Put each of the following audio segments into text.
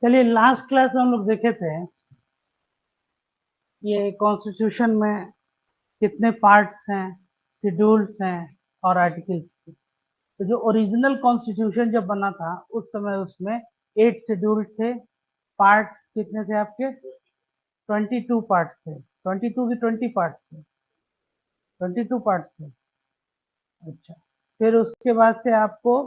चलिए last class में हम लोग देखे थे ये कॉन्स्टिट्यूशन में कितने पार्ट्स हैं, शेड्यूल्स हैं और आर्टिकल्स। तो जो ओरिजिनल कॉन्स्टिट्यूशन जब बना था उस समय उसमें 8 शेड्यूल थे। पार्ट कितने थे आपके? 22 पार्ट्स थे। 22 की 20 पार्ट्स थे? 22 पार्ट्स थे। अच्छा, फिर उसके बाद से आपको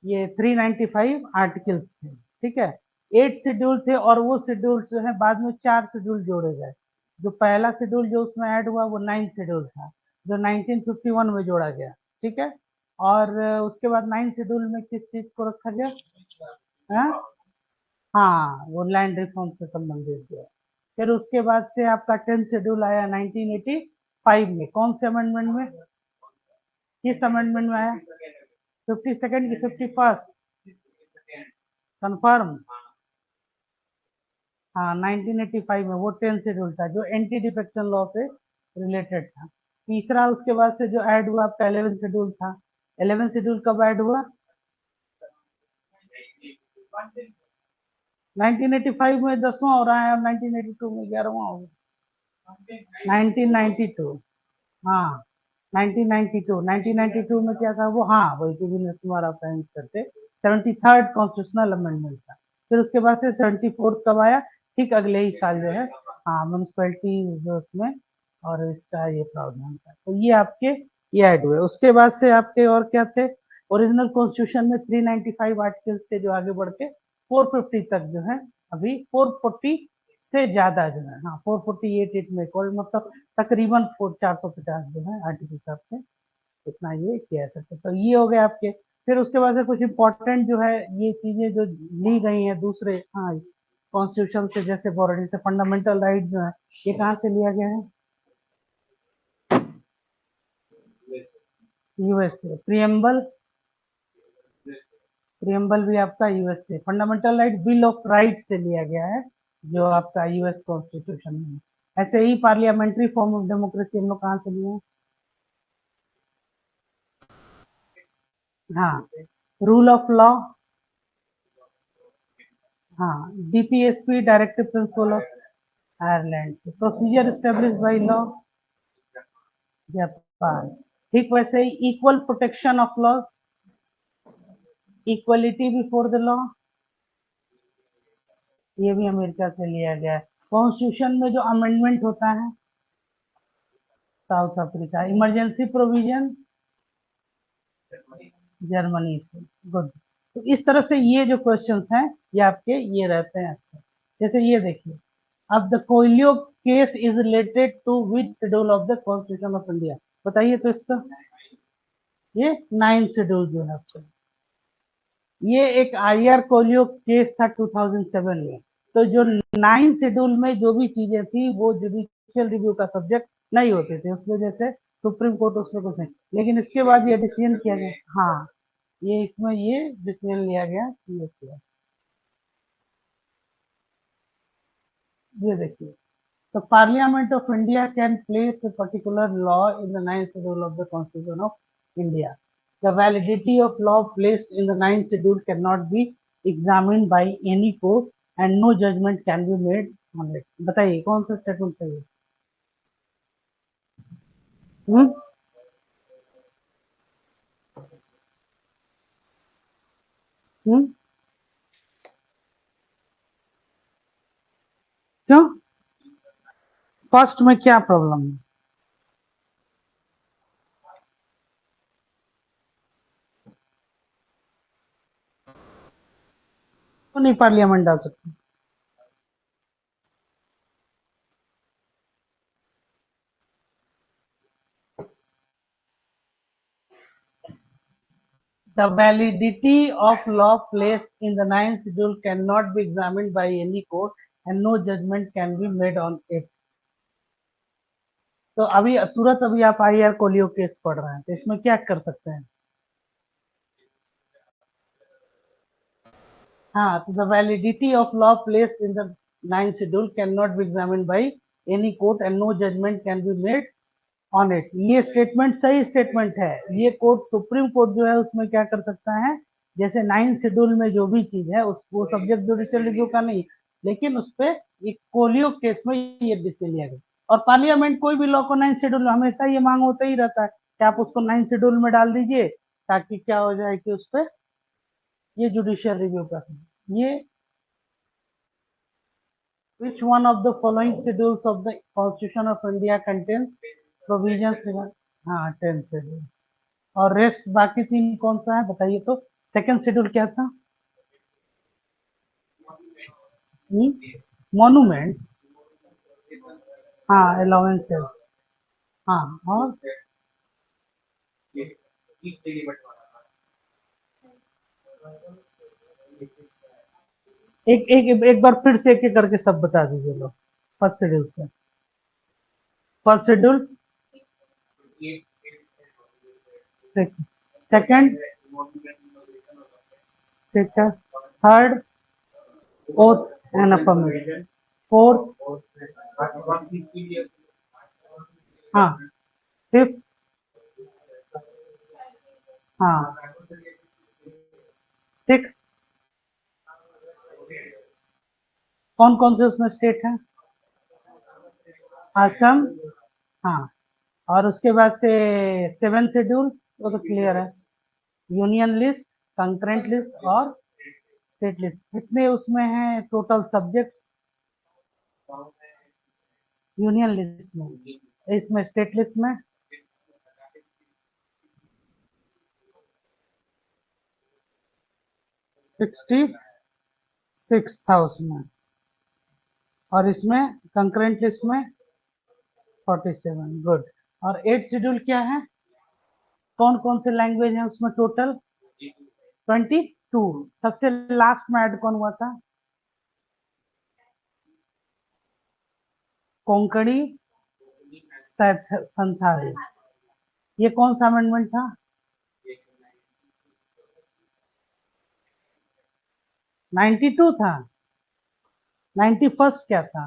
ये 395 आर्टिकल्स थे। ठीक है, 8 शेड्यूल थे और वो शेड्यूल जो है बाद में 4 शेड्यूल जोड़े गए। जो पहला शेड्यूल जो उसमें ऐड हुआ वो 9 शेड्यूल था, जो 1951 में जोड़ा गया। ठीक है, और उसके बाद 9 शेड्यूल में किस चीज को रखा गया? हाँ, हाँ, वो लैंड रिफॉर्म से संबंधित जो है। फिर उसके बाद से आपका 10 शेड्यूल आया 1985 में। कौन से अमेंडमेंट में? किस अमेंडमेंट में आया? 52nd की 51st? कंफर्म? हाँ, 1985 में वो 10 शेड्यूल था जो एंटी डिफेक्शन लॉ से रिलेटेड था। तीसरा उसके बाद से जो ऐड हुआ आपका 11 शेड्यूल था। 11 शेड्यूल कब ऐड हुआ? 1985 में 10वां हो रहा है, अब 1982 में 11वां होगा। 1992, हाँ, 1992। 1992 में क्या था वो? हाँ, वही पीवी नरसिम्हा राव का करते 73rd कॉन्स्टिट्यूशनल अमेंडमेंट था। फिर उसके बाद से 74th कब आया? ठीक अगले ही साल जो है। हाँ, म्यूनसिपैलिटीज उसमें और इसका ये प्रावधान था। तो ये आपके ये ऐड हुए। उसके बाद से आपके और क्या थे? ओरिजिनल कॉन्स्टिट्यूशन में 395 आर्टिकल्स थे जो आगे बढ़ के 450 तक जो है, अभी 440 से ज्यादा जो है, हाँ 448 में कोई मतलब तकरीबन 450 जो है आर्टिकल्स आपके इतना ये किया सकते। तो ये हो गए आपके। फिर उसके बाद से कुछ इंपॉर्टेंट जो है ये चीजें जो ली गई हैं दूसरे, हाँ, कॉन्स्टिट्यूशन से, जैसे बॉडी से फंडामेंटल राइट जो है, ये कहाँ से लिया गया है? यूएस से। प्रियम्बल? प्रियम्बल भी आपका यूएस से। Fundamental right bill of right से लिया गया है जो आपका यूएस कॉन्स्टिट्यूशन में है। ऐसे ही पार्लियामेंट्री फॉर्म ऑफ डेमोक्रेसी हम लोग कहाँ से लिए हैं? हाँ, रूल ऑफ लॉ। हाँ, DPSP directive principle of Ireland से। Procedure establish by law, Japan. ठीक वैसे ही equal protection of laws, equality before the law, ये भी अमेरिका से लिया गया है। कॉन्स्टिट्यूशन में जो अमेंडमेंट होता है, south Africa. Emergency provision, Germany से। गुड। तो इस तरह से ये जो क्वेश्चंस हैं ये आपके ये रहते हैं अक्सर। जैसे ये देखिए, अब the Coelho case is related to which schedule of the constitution of India? बताइए तो इसका। ये 9 शेड्यूल जो है आपका, ये एक आईआर कोलियो केस था 2007 में। तो जो 9 शेड्यूल में जो भी चीजें थी वो जुडिशियल रिव्यू का सब्जेक्ट नहीं होते थे, उस वजह से सुप्रीम कोर्ट उसमें कुछ नहीं। लेकिन इसके बाद ये डिसीजन किया गया, हाँ, ये इसमें ये डिसीजन लिया गया, ये किया। ये देखिए, the Parliament of India can place a particular law in the 9th schedule of the Constitution of India. The validity of law placed in the 9th schedule cannot be examined by any court and no judgment can be made on it. बताइए कौन सा statement सही है? हम्म हम्म क्यों? First में क्या problem है? तो नहीं पार्लियामेंट डाल सकते? The validity of law placed in the 9th schedule cannot be examined by any court and no judgment can be made on it. तो अभी तुरंत अभी आप आईआर कोलियो केस पढ़ रहे हैं तो इसमें क्या कर सकते हैं? हाँ, तो the validity of law placed in the 9th schedule can not be examined by any court and no judgement can be made on it. ये स्टेटमेंट सही स्टेटमेंट है। ये कोर्ट, सुप्रीम कोर्ट जो है उसमें क्या कर सकता है? जैसे 9 शेड्यूल में जो भी चीज है उस वो सब्जेक्ट जुडिशियल रिव्यू का नहीं, लेकिन उस पे एक कोलियो केस में ये डिसीजन लिया गया। और पार्लियामेंट कोई भी लॉ को 9 शेड्यूल, हमेशा ये मांग होता ही रहता है कि आप उसको 9 शेड्यूल में डाल दीजिए, ताकि क्या हो जाए कि उस पे ये जुडिशियल रिव्यू का ये which one of the following schedules of the Constitution of India contains provisions हाँ 10 शेड्यूल, और रेस्ट बाकी 3 कौन सा है बताइए तो। सेकंड शेड्यूल क्या था? मॉन्यूमेंट्स, हाँ अलाउंसेस, हाँ और एक बार फिर से एक करके सब बता दीजिए लोग। फर्स्ट शेड्यूल से, फर्स्ट शेड्यूल, सेकंड, ठीक है, third oath and affirmation, fourth, हाँ फिफ्थ, हाँ सिक्स, कौन कौन से उसमें स्टेट है? असम, हाँ, और उसके बाद से 7 शेड्यूल, वो तो क्लियर है, यूनियन लिस्ट, कंकरेंट लिस्ट और स्टेट लिस्ट। कितने उसमें हैं टोटल सब्जेक्ट्स यूनियन लिस्ट में? इसमें स्टेट लिस्ट में 66 था उसमें, और इसमें कंकरेंट लिस्ट में 47, गुड। और 8 शेड्यूल क्या है? कौन कौन से लैंग्वेज है उसमें टोटल? 22। सबसे लास्ट में ऐड कौन हुआ था? कोंकणी, संथाली। ये कौन सा अमेंडमेंट था? 92 था। 91 क्या था?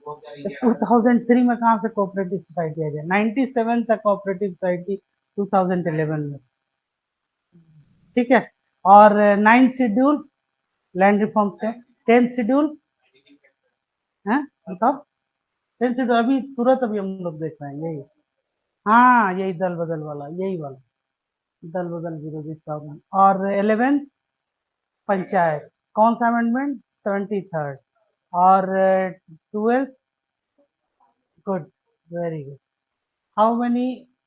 2003 में कहा से कोऑपरेटिव सोसाइटी आ गया? 97 तक कोऑपरेटिव सोसाइटी 2011 में, ठीक है। और 9 शेड्यूल लैंड रिफॉर्म से, 10 शेड्यूल है, बताओ। 10 शेड्यूल अभी तुरंत अभी हम लोग देख रहे हैं, यही, हाँ यही दल बदल वाला, यही वाला दल बदल विरोधी प्रावधान। और 11 पंचायत, कौन सा अमेंडमेंट? 73rd। और 12th, good, very good. How many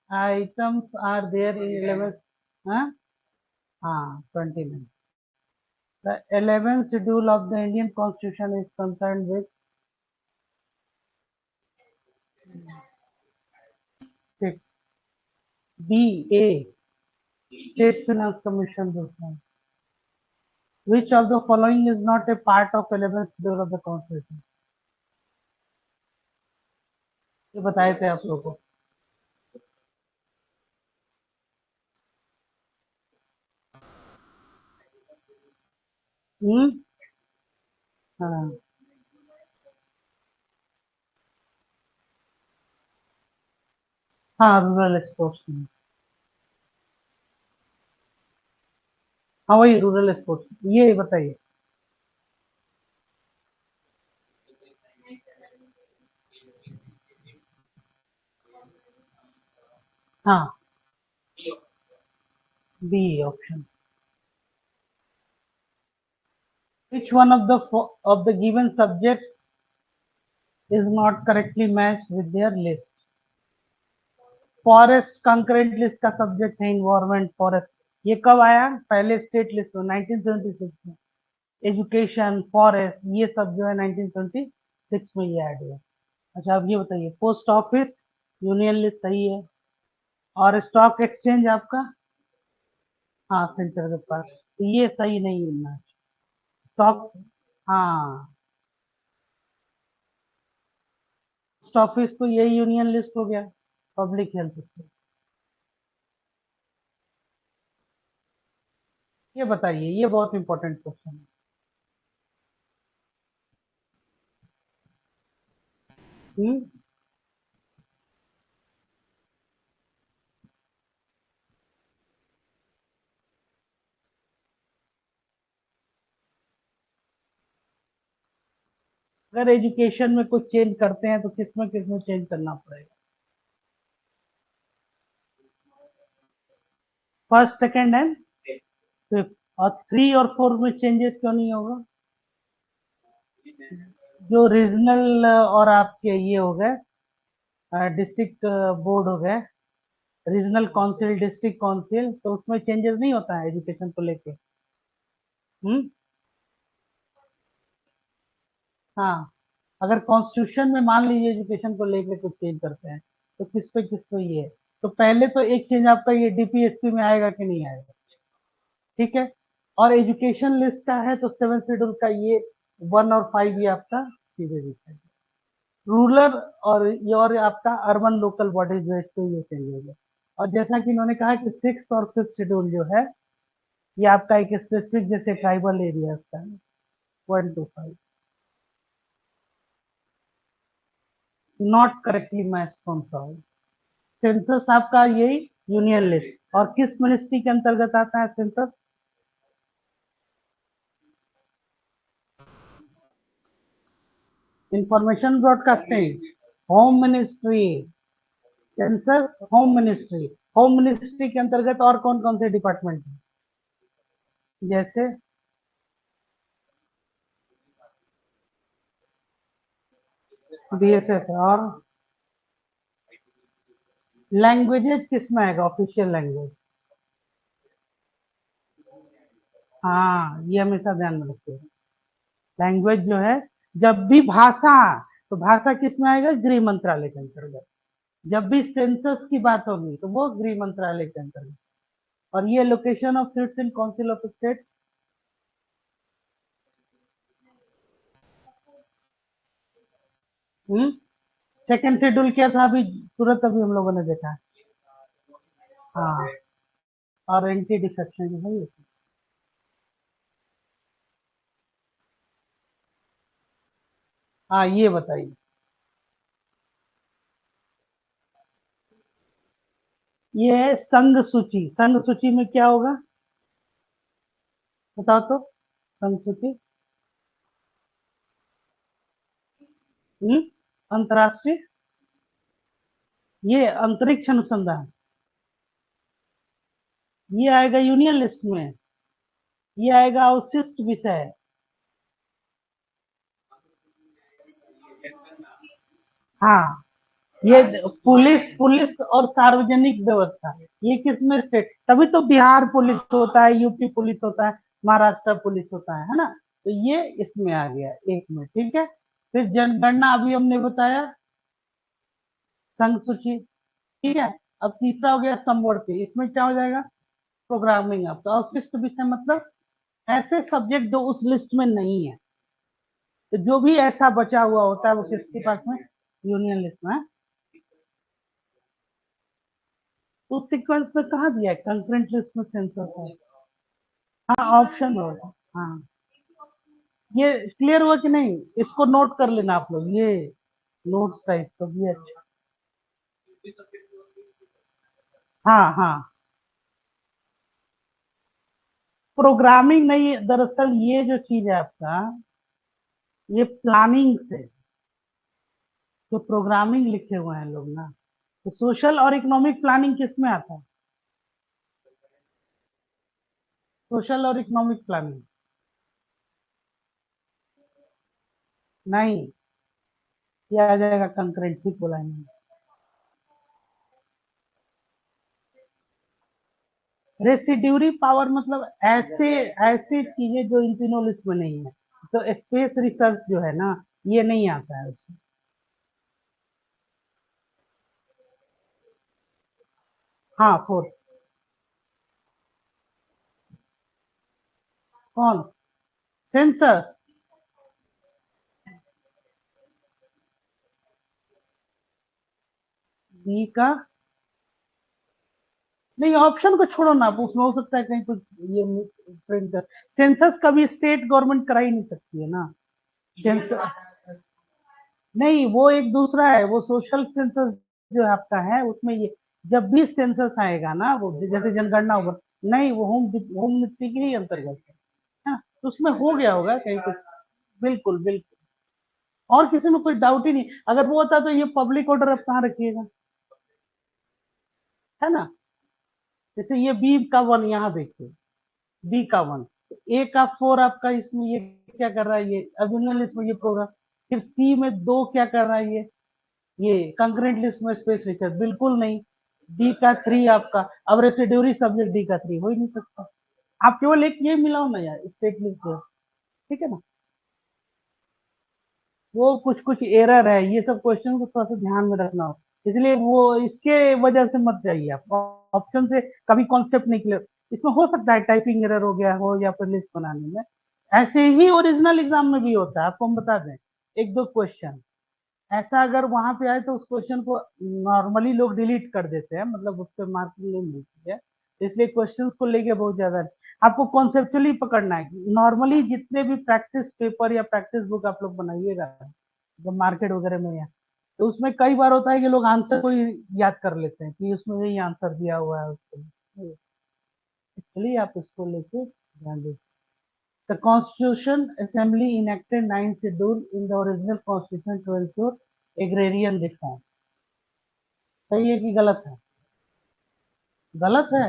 items are there in 11th? हाँ, हाँ 29। The 11th schedule of the Indian Constitution is concerned with BA, State Finance Commission reform. Which of the following is not a part of 11th schedule of the Constitution? ये बताए थे आप लोगों को। हाँ हाँ, रूरल स्पोर्ट्स में, हाँ वही रूरल स्पोर्ट्स, ये बताइए। हाँ, B options. Which one of the given subjects is not correctly matched with their list? Forest concurrent list का सब्जेक्ट है इन्वायरमेंट फॉरेस्ट। ये कब आया? पहले स्टेट लिस्ट में 1976 में। एजुकेशन, फॉरेस्ट, ये सब जो है 1976 में ये ऐड हुआ। अच्छा अब ये बताइए, पोस्ट ऑफिस यूनियन लिस्ट सही है, और स्टॉक एक्सचेंज आपका, हाँ सेंटर के पास, तो ये सही नहीं है मैच। स्टॉक, हाँ पोस्ट ऑफिस तो यही यूनियन लिस्ट हो गया, पब्लिक हेल्थ स्कीम। ये बताइए, ये बहुत इंपॉर्टेंट क्वेश्चन है। हम्म, अगर एजुकेशन में कुछ चेंज करते हैं तो किस में चेंज करना पड़ेगा? First, second and fifth. और थ्री और फोर में चेंजेस क्यों नहीं होगा? जो रीजनल और आपके ये हो गए, डिस्ट्रिक्ट बोर्ड हो गए, रीजनल काउंसिल, डिस्ट्रिक्ट काउंसिल, तो उसमें चेंजेस नहीं होता है एजुकेशन को लेके। हम्म, हाँ। अगर कॉन्स्टिट्यूशन में मान लीजिए एजुकेशन को लेके कुछ चेंज करते हैं, तो किस पे ये है? तो पहले तो एक चेंज आपका ये डीपीएसपी में आएगा कि नहीं आएगा? ठीक है। और एजुकेशन लिस्ट का है तो सेवन शेड्यूल का ये वन और फाइव ये आपका सीधे दिखेगा। रूरल और ये और आपका अर्बन लोकल बॉडीज जो है, इस पे ये चेंजेस है। और जैसा कि इन्होंने कहा कि सिक्स और फिफ्थ शेड्यूल जो है, ये आपका एक स्पेसिफिक जैसे ट्राइबल एरियाज का है, 1 to 5। नॉट करेक्टली मैच कौन सा हो? सेंसस आपका यही यूनियन लिस्ट। और किस मिनिस्ट्री के अंतर्गत आता है census? Information broadcasting, home ministry. Census home ministry. Home ministry के अंतर्गत और कौन कौन से डिपार्टमेंट है? जैसे बीएसएफ है। और लैंग्वेजेज किस में आएगा ऑफिशियल लैंग्वेज? हाँ, ये हमेशा ध्यान में रखिए। लैंग्वेज जो है, जब भी भाषा, तो भाषा किस में आएगा? गृह मंत्रालय के अंतर्गत। जब भी सेंसस की बात होगी तो वो गृह मंत्रालय के अंतर्गत। और ये location of seats in council of states. Hmm, second schedule क्या था अभी तुरंत अभी हम लोगों ने देखा? हाँ, और एंटी डिफेक्शन जो है ये। हाँ, ये बताइए। ये है संघ सूची। संघ सूची में क्या होगा? बताओ तो। संघ सूची। हम्म, अंतरराष्ट्रीय, ये अंतरिक्ष अनुसंधान, ये आएगा यूनियन लिस्ट में। ये आएगा अवशिष्ट विषय। हाँ, ये पुलिस, पुलिस और सार्वजनिक व्यवस्था, ये किसमें स्टेट? तभी तो बिहार पुलिस होता है, यूपी पुलिस होता है, महाराष्ट्र पुलिस होता है ना? तो ये इसमें आ गया एक में। ठीक है। फिर जनगणना अभी हमने बताया, संघ सूची। ठीक है। अब तीसरा हो गया समवर्ती। इसमें क्या हो जाएगा? प्रोग्रामिंग। अब तो अवशिष्ट विषय मतलब ऐसे सब्जेक्ट जो उस लिस्ट में नहीं है, तो जो भी ऐसा बचा हुआ होता है वो किसके पास में? यूनियन लिस्ट में है। तो उस सीक्वेंस में कहा दिया है? कंकरेंट लिस्ट में सेंसस है। हाँ, ऑप्शन हो। हाँ, ये क्लियर हुआ कि नहीं? इसको नोट कर लेना आप लोग, ये नोट्स टाइप तो भी अच्छा। हाँ हाँ, प्रोग्रामिंग नहीं, दरअसल ये जो चीज है आपका, ये प्लानिंग से, जो प्रोग्रामिंग लिखे हुए हैं लोग ना, तो सोशल और इकोनॉमिक प्लानिंग किस में आता है? सोशल और इकोनॉमिक प्लानिंग नहीं, ये आ जाएगा कंकरेंट। ठीक बोला है मैंने। रेसिड्यूरी पावर मतलब ऐसे ऐसे चीजें जो इन तीनों लिस्ट में नहीं है। तो स्पेस रिसर्च जो है ना, ये नहीं आता है उसमें। हाँ, फोर्स। कौन? सेंसस। बी का? नहीं, ऑप्शन को छोड़ो ना, उसमें हो सकता है कहीं कुछ ये प्रिंट कर। सेंसस कभी स्टेट गवर्नमेंट करा ही नहीं सकती है ना। सेंसस नहीं, वो एक दूसरा है, वो सोशल सेंसस जो आपका है उसमें ये जब भी सेंसस आएगा ना, वो जैसे जनगणना होगा, नहीं वो होम मिनिस्ट्री के ही अंतर्गत है। हाँ, तो उसमें हो गया होगा कहीं कुछ। बिल्कुल बिल्कुल, और किसी में कोई डाउट ही नहीं। अगर वो होता तो ये पब्लिक ऑर्डर अब कहाँ रखिएगा, है ना। जैसे ये बी का 1 यहाँ देखिए, बी का 1, ए का 4 आपका इसमें ये क्या कर रहा है, ये अभिन्न लिस्ट में ये प्रोग्राम। फिर सी में 2 क्या कर रहा है, ये कंकरेंट लिस्ट में स्पेस फीचर बिल्कुल नहीं। डी का 3 आपका, अब रेसिड्यूरी सब्जेक्ट डी का 3 हो ही नहीं सकता। आप केवल एक ये मिलाओ ना यार, स्टेट लिस्ट में, ठीक है ना। वो कुछ कुछ एरर है, ये सब क्वेश्चन को थोड़ा सा ध्यान में रखना हो, इसलिए वो इसके वजह से मत जाइए आप ऑप्शन से, कभी कॉन्सेप्ट नहीं क्लियर। इसमें हो सकता है टाइपिंग एरर हो गया हो या फिर लिस्ट बनाने में। ऐसे ही ओरिजिनल एग्जाम में भी होता है, आपको हम बता दें, एक दो क्वेश्चन ऐसा अगर वहां पे आए तो उस क्वेश्चन को नॉर्मली लोग डिलीट कर देते हैं, मतलब उस पर मार्किंग नहीं मिलती है। इसलिए क्वेश्चंस को लेके बहुत ज्यादा आपको कॉन्सेप्चुअली पकड़ना है। नॉर्मली जितने भी प्रैक्टिस पेपर या प्रैक्टिस बुक आप लोग बनाइएगा, जब मार्केट वगैरह में या, तो उसमें कई बार होता है कि लोग आंसर को ही याद कर लेते हैं कि उसमें यही आंसर दिया हुआ है उसको। एक्चुअली आप इसको लेके ध्यान दीजिए। The Constitution Assembly enacted 9 schedule in the original constitution to ensure agrarian reform. सही है कि गलत है? गलत है।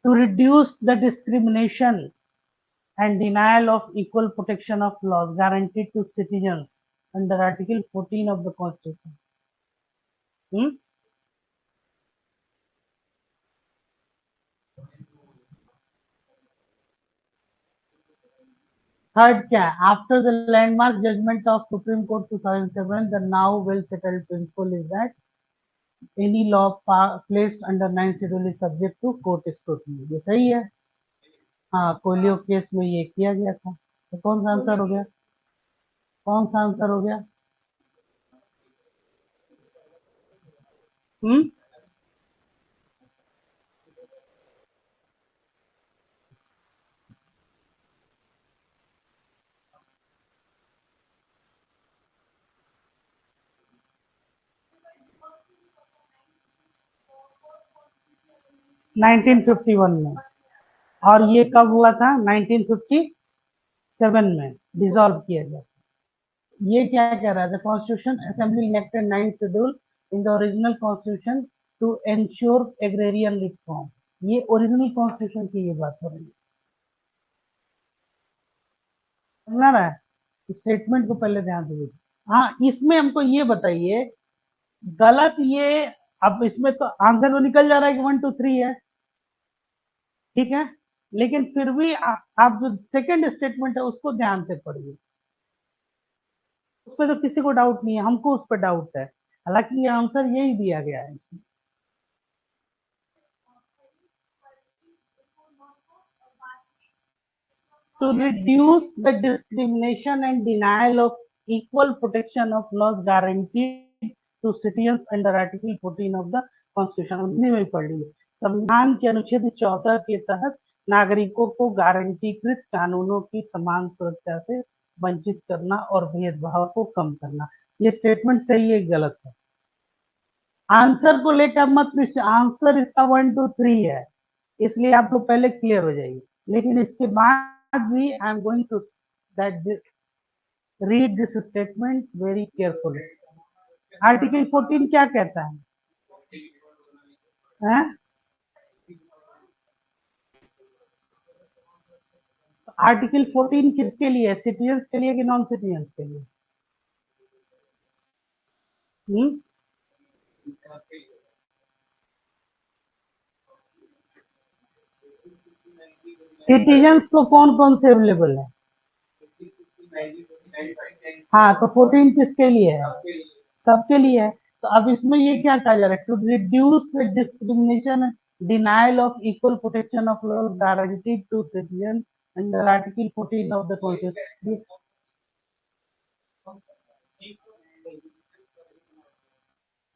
To reduce the discrimination and denial of equal protection of laws guaranteed to citizens under Article 14 of the Constitution. Hmm? Third क्या है? After the landmark judgment of Supreme Court 2007, the now well settled principle is that any law placed under 9 schedule is subject to court scrutiny. ये सही है। हाँ, कोलियो case में ये किया गया था, तो कौन सा आंसर हो गया? कौन सा आंसर हो गया? 1951 में। और ये कब हुआ था? 1957 में डिसॉल्व किया गया। ये क्या कह रहा है? Constitution assembly elected 9 schedule in the original constitution to ensure agrarian reform. ये ओरिजिनल कॉन्स्टिट्यूशन की ये बात हो रही है, समझ रहा है? स्टेटमेंट को पहले ध्यान से देखिए। हाँ, इसमें हमको ये बताइए, गलत ये, अब इसमें तो आंसर तो निकल जा रहा है कि 1 2 3 है, ठीक है, लेकिन फिर भी आप जो सेकंड स्टेटमेंट है उसको ध्यान से पढ़िए। उस पर तो किसी को डाउट नहीं है, हमको उस पर डाउट है, हालांकि ये आंसर यही दिया गया है इसमें। To reduce the discrimination and denial of equal protection of laws guaranteed to citizens under Article 14 of the Constitution। Hindi में पढ़ लीजिए। संविधान के अनुच्छेद 14 के तहत नागरिकों को गारंटीकृत कानूनों की समान सुरक्षा से वंचित करना और भेदभाव को कम करना। ये स्टेटमेंट सही है गलत है? आंसर को लेकर मत पूछिए, आंसर इसका 1 2 3 है, इसलिए आप लोग पहले क्लियर हो जाइए। लेकिन इसके बाद भी I am going to that read this statement very carefully. Article 14 क्या कहता है? आर्टिकल 14 किसके लिए है? सिटीजन्स के लिए कि नॉन सिटीजन्स के लिए? सिटीजन्स को कौन कौन से अवेलेबल है? हाँ, तो 14 किसके लिए है? सबके लिए है। तो अब इसमें ये क्या कहा जा रहा है? To reduce the discrimination, denial of equal protection of laws guaranteed to citizen under article 14 of the constitution.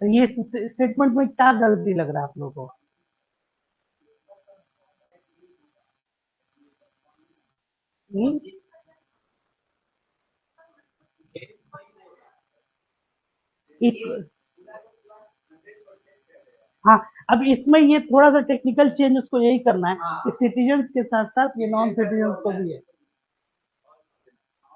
ये स्टेटमेंट में क्या गलती लग रहा है आप लोगों को? हम्म? हाँ, अब इसमें ये थोड़ा सा टेक्निकल चेंज उसको यही करना है कि सिटीजन्स के साथ साथ ये नॉन सिटीजन्स को भी है।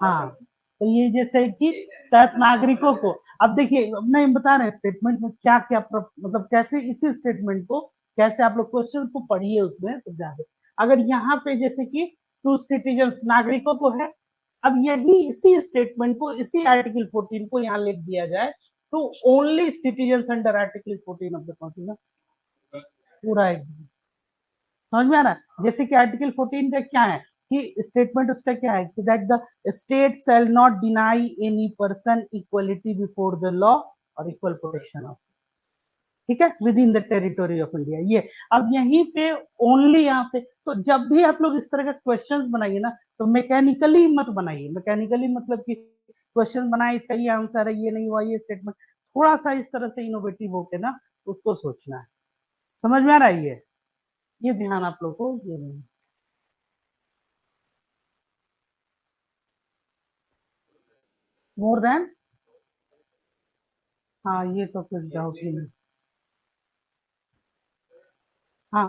हाँ, तो ये जैसे कि तहत नागरिकों को, अब देखिए अब नहीं बता रहे स्टेटमेंट में क्या क्या मतलब कैसे इसी स्टेटमेंट को कैसे आप लोग क्वेश्चन को पढ़िए उसमें तो जाके अगर यहाँ पे जैसे कि टू सिटीजन्स नागरिकों को है, अब यही इसी स्टेटमेंट को इसी आर्टिकल 14 को यहाँ लिख दिया जाए तो only citizens under article 14 of the constitution पूरा एकदम समझ में आ रहा है। जैसे कि आर्टिकल 14 का क्या है कि स्टेटमेंट उसका क्या है कि that the state shall not deny any person equality before the law और इक्वल प्रोटेक्शन ऑफ, ठीक है, with in the territory of India. ये अब यहीं पे ओनली यहाँ पे, तो जब भी आप लोग इस तरह का क्वेश्चंस बनाइए ना तो मैकेनिकली मत बनाइए। मैकेनिकली मतलब कि क्वेश्चन बनाए इसका ये आंसर है, ये नहीं हुआ, ये स्टेटमेंट, थोड़ा सा इस तरह से इनोवेटिव होके ना उसको सोचना है। समझ में आ रहा है ये ध्यान आप लोग को ये नहीं। मोर देन, हाँ ये तो कुछ डाउट ही नहीं। हाँ,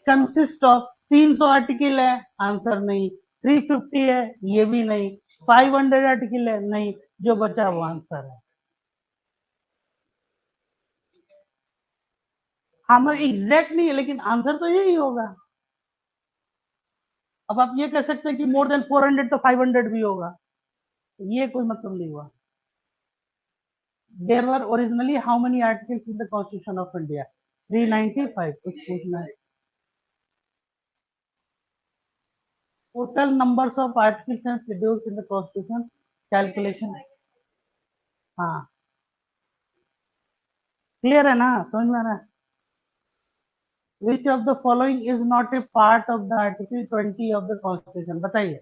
कंसिस्ट ऑफ 300 आर्टिकल है, आंसर नहीं। 350 है, ये भी नहीं। 500 आर्टिकल है, नहीं। जो बचा वो आंसर है। हाँ मतलब एग्जैक्ट नहीं है लेकिन आंसर तो यही होगा। अब आप ये कह सकते हैं कि मोर देन 400 तो 500 भी होगा, ये कोई मतलब नहीं हुआ। There were originally how many articles in the constitution of India? 395। कुछ पूछना है? Total numbers of articles and schedules in the constitution calculation. हाँ, क्लियर है ना, समझ में आ रहा है। Which of the following is not a part of the Article 20 of the Constitution? बताइए।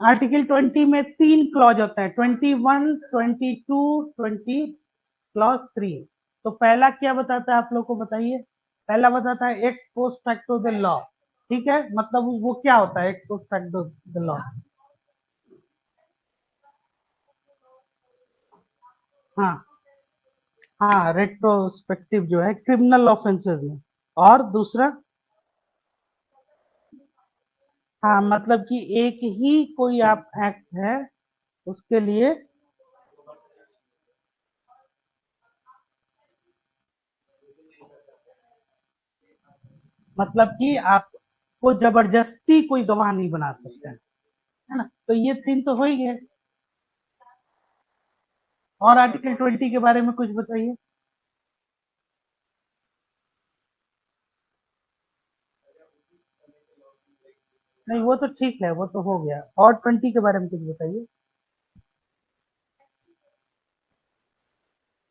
आर्टिकल 20 में 3 क्लॉज होते हैं, 21, 22, 20, क्लॉज 3। तो पहला क्या बताता है आप लोग को बताइए। पहला बताता है x post facto the law, ठीक है, मतलब वो क्या होता है x post facto the law? हाँ हाँ, रेट्रोस्पेक्टिव जो है क्रिमिनल ऑफेंसेस में। और दूसरा, हाँ मतलब कि एक ही कोई आप एक्ट है उसके लिए, मतलब कि आपको जबरदस्ती कोई गवाह नहीं बना सकते हैं, है ना। तो ये 3 तो हो ही गए। और आर्टिकल 20 के बारे में कुछ बताइए। नहीं वो तो ठीक है, वो तो हो गया। और 20 के बारे में कुछ बताइए।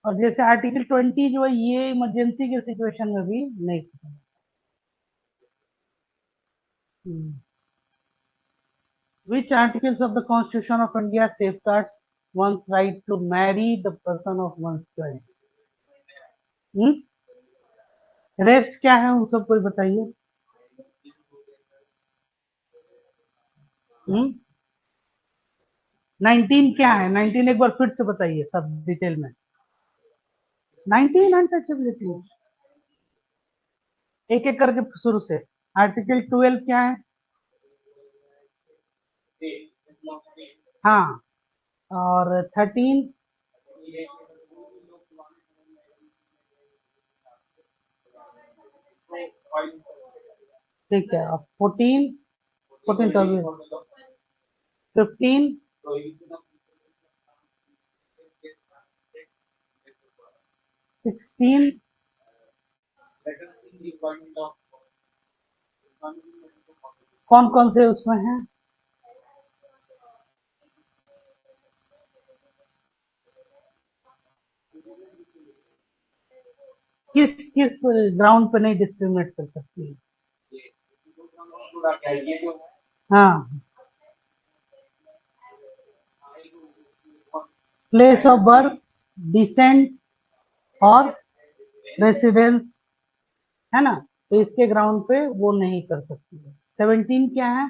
और जैसे आर्टिकल 20 जो है ये इमरजेंसी के सिचुएशन में भी नहीं। Which articles of the Constitution of India safeguards one's right to marry the person of one's choice? Rest क्या है उन सब कोई बताइए। 19 क्या है? 19 एक बार फिर से बताइए सब डिटेल में। 19 अनटचेबिलिटी, एक एक करके शुरू से। आर्टिकल 12 क्या है? हाँ, और 13? ठीक है, और 14? 14 तो अभी। 15? 16? कौन कौन से उसमें है? किस किस ग्राउंड पे नहीं डिस्क्रिमिनेट कर सकती है? हाँ, प्लेस ऑफ बर्थ, डिसेंट और रेसिडेंस, है ना। तो इसके ग्राउंड पे वो नहीं कर सकती है। 17 क्या है?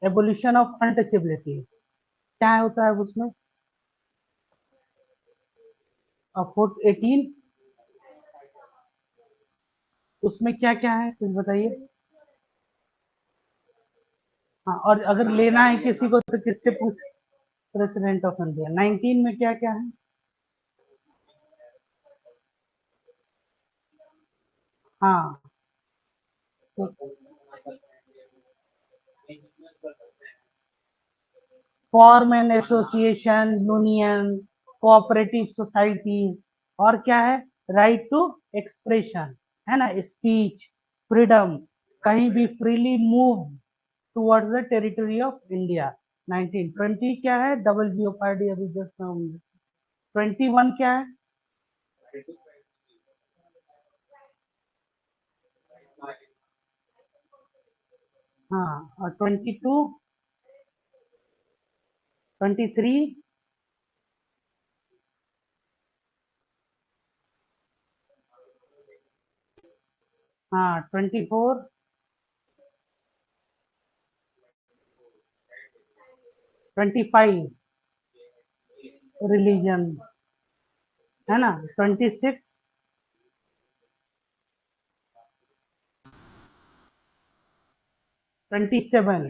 एबोलिशन ऑफ अनटचेबिलिटी क्या होता है उसमें? फुट 18 उसमें क्या क्या है कुछ बताइए। हाँ, और अगर लेना है किसी को तो किससे पूछ? President of India. 19 में क्या क्या है? हाँ, तो form and association, union, cooperative societies, और क्या है? राइट टू एक्सप्रेशन, है ना, स्पीच, फ्रीडम, कहीं भी freely move towards the territory of India. 19 20 क्या है? डबल जियोपार्डी अभी जस्ट 21 क्या है? हाँ, और 22 23 हाँ 24 25 रिलीजन, है ना, 26 27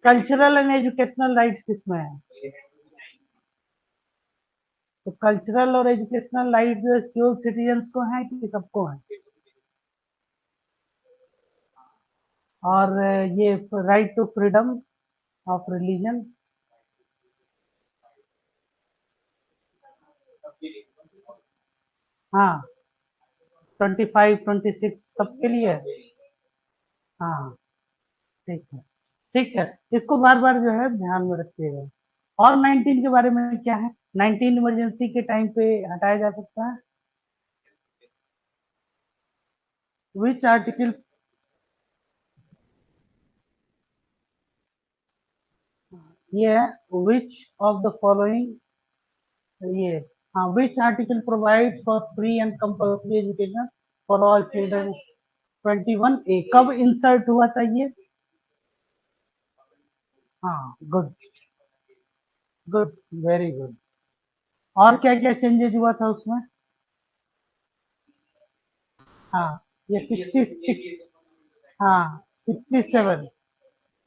कल्चरल एंड एजुकेशनल राइट्स किसमें है? तो कल्चरल और एजुकेशनल राइट्स जो स्कूल सिटीजन्स को है कि सबको है? और ये right to freedom of religion? हाँ, 25 26 सबके लिए है। हाँ, ठीक है, ठीक है, इसको बार बार जो है ध्यान में रखिएगा। और 19 के बारे में क्या है? 19 इमरजेंसी के टाइम पे हटाया जा सकता है। Which article? ये है विच ऑफ द फॉलोइंग, ये, हाँ, which article provide for free and compulsory education for all children? 21 ए कब इंसर्ट हुआ था ये? हाँ, गुड, गुड, वेरी गुड। और क्या क्या चेंजेस हुआ था उसमें? हाँ, ये 66, हाँ 67,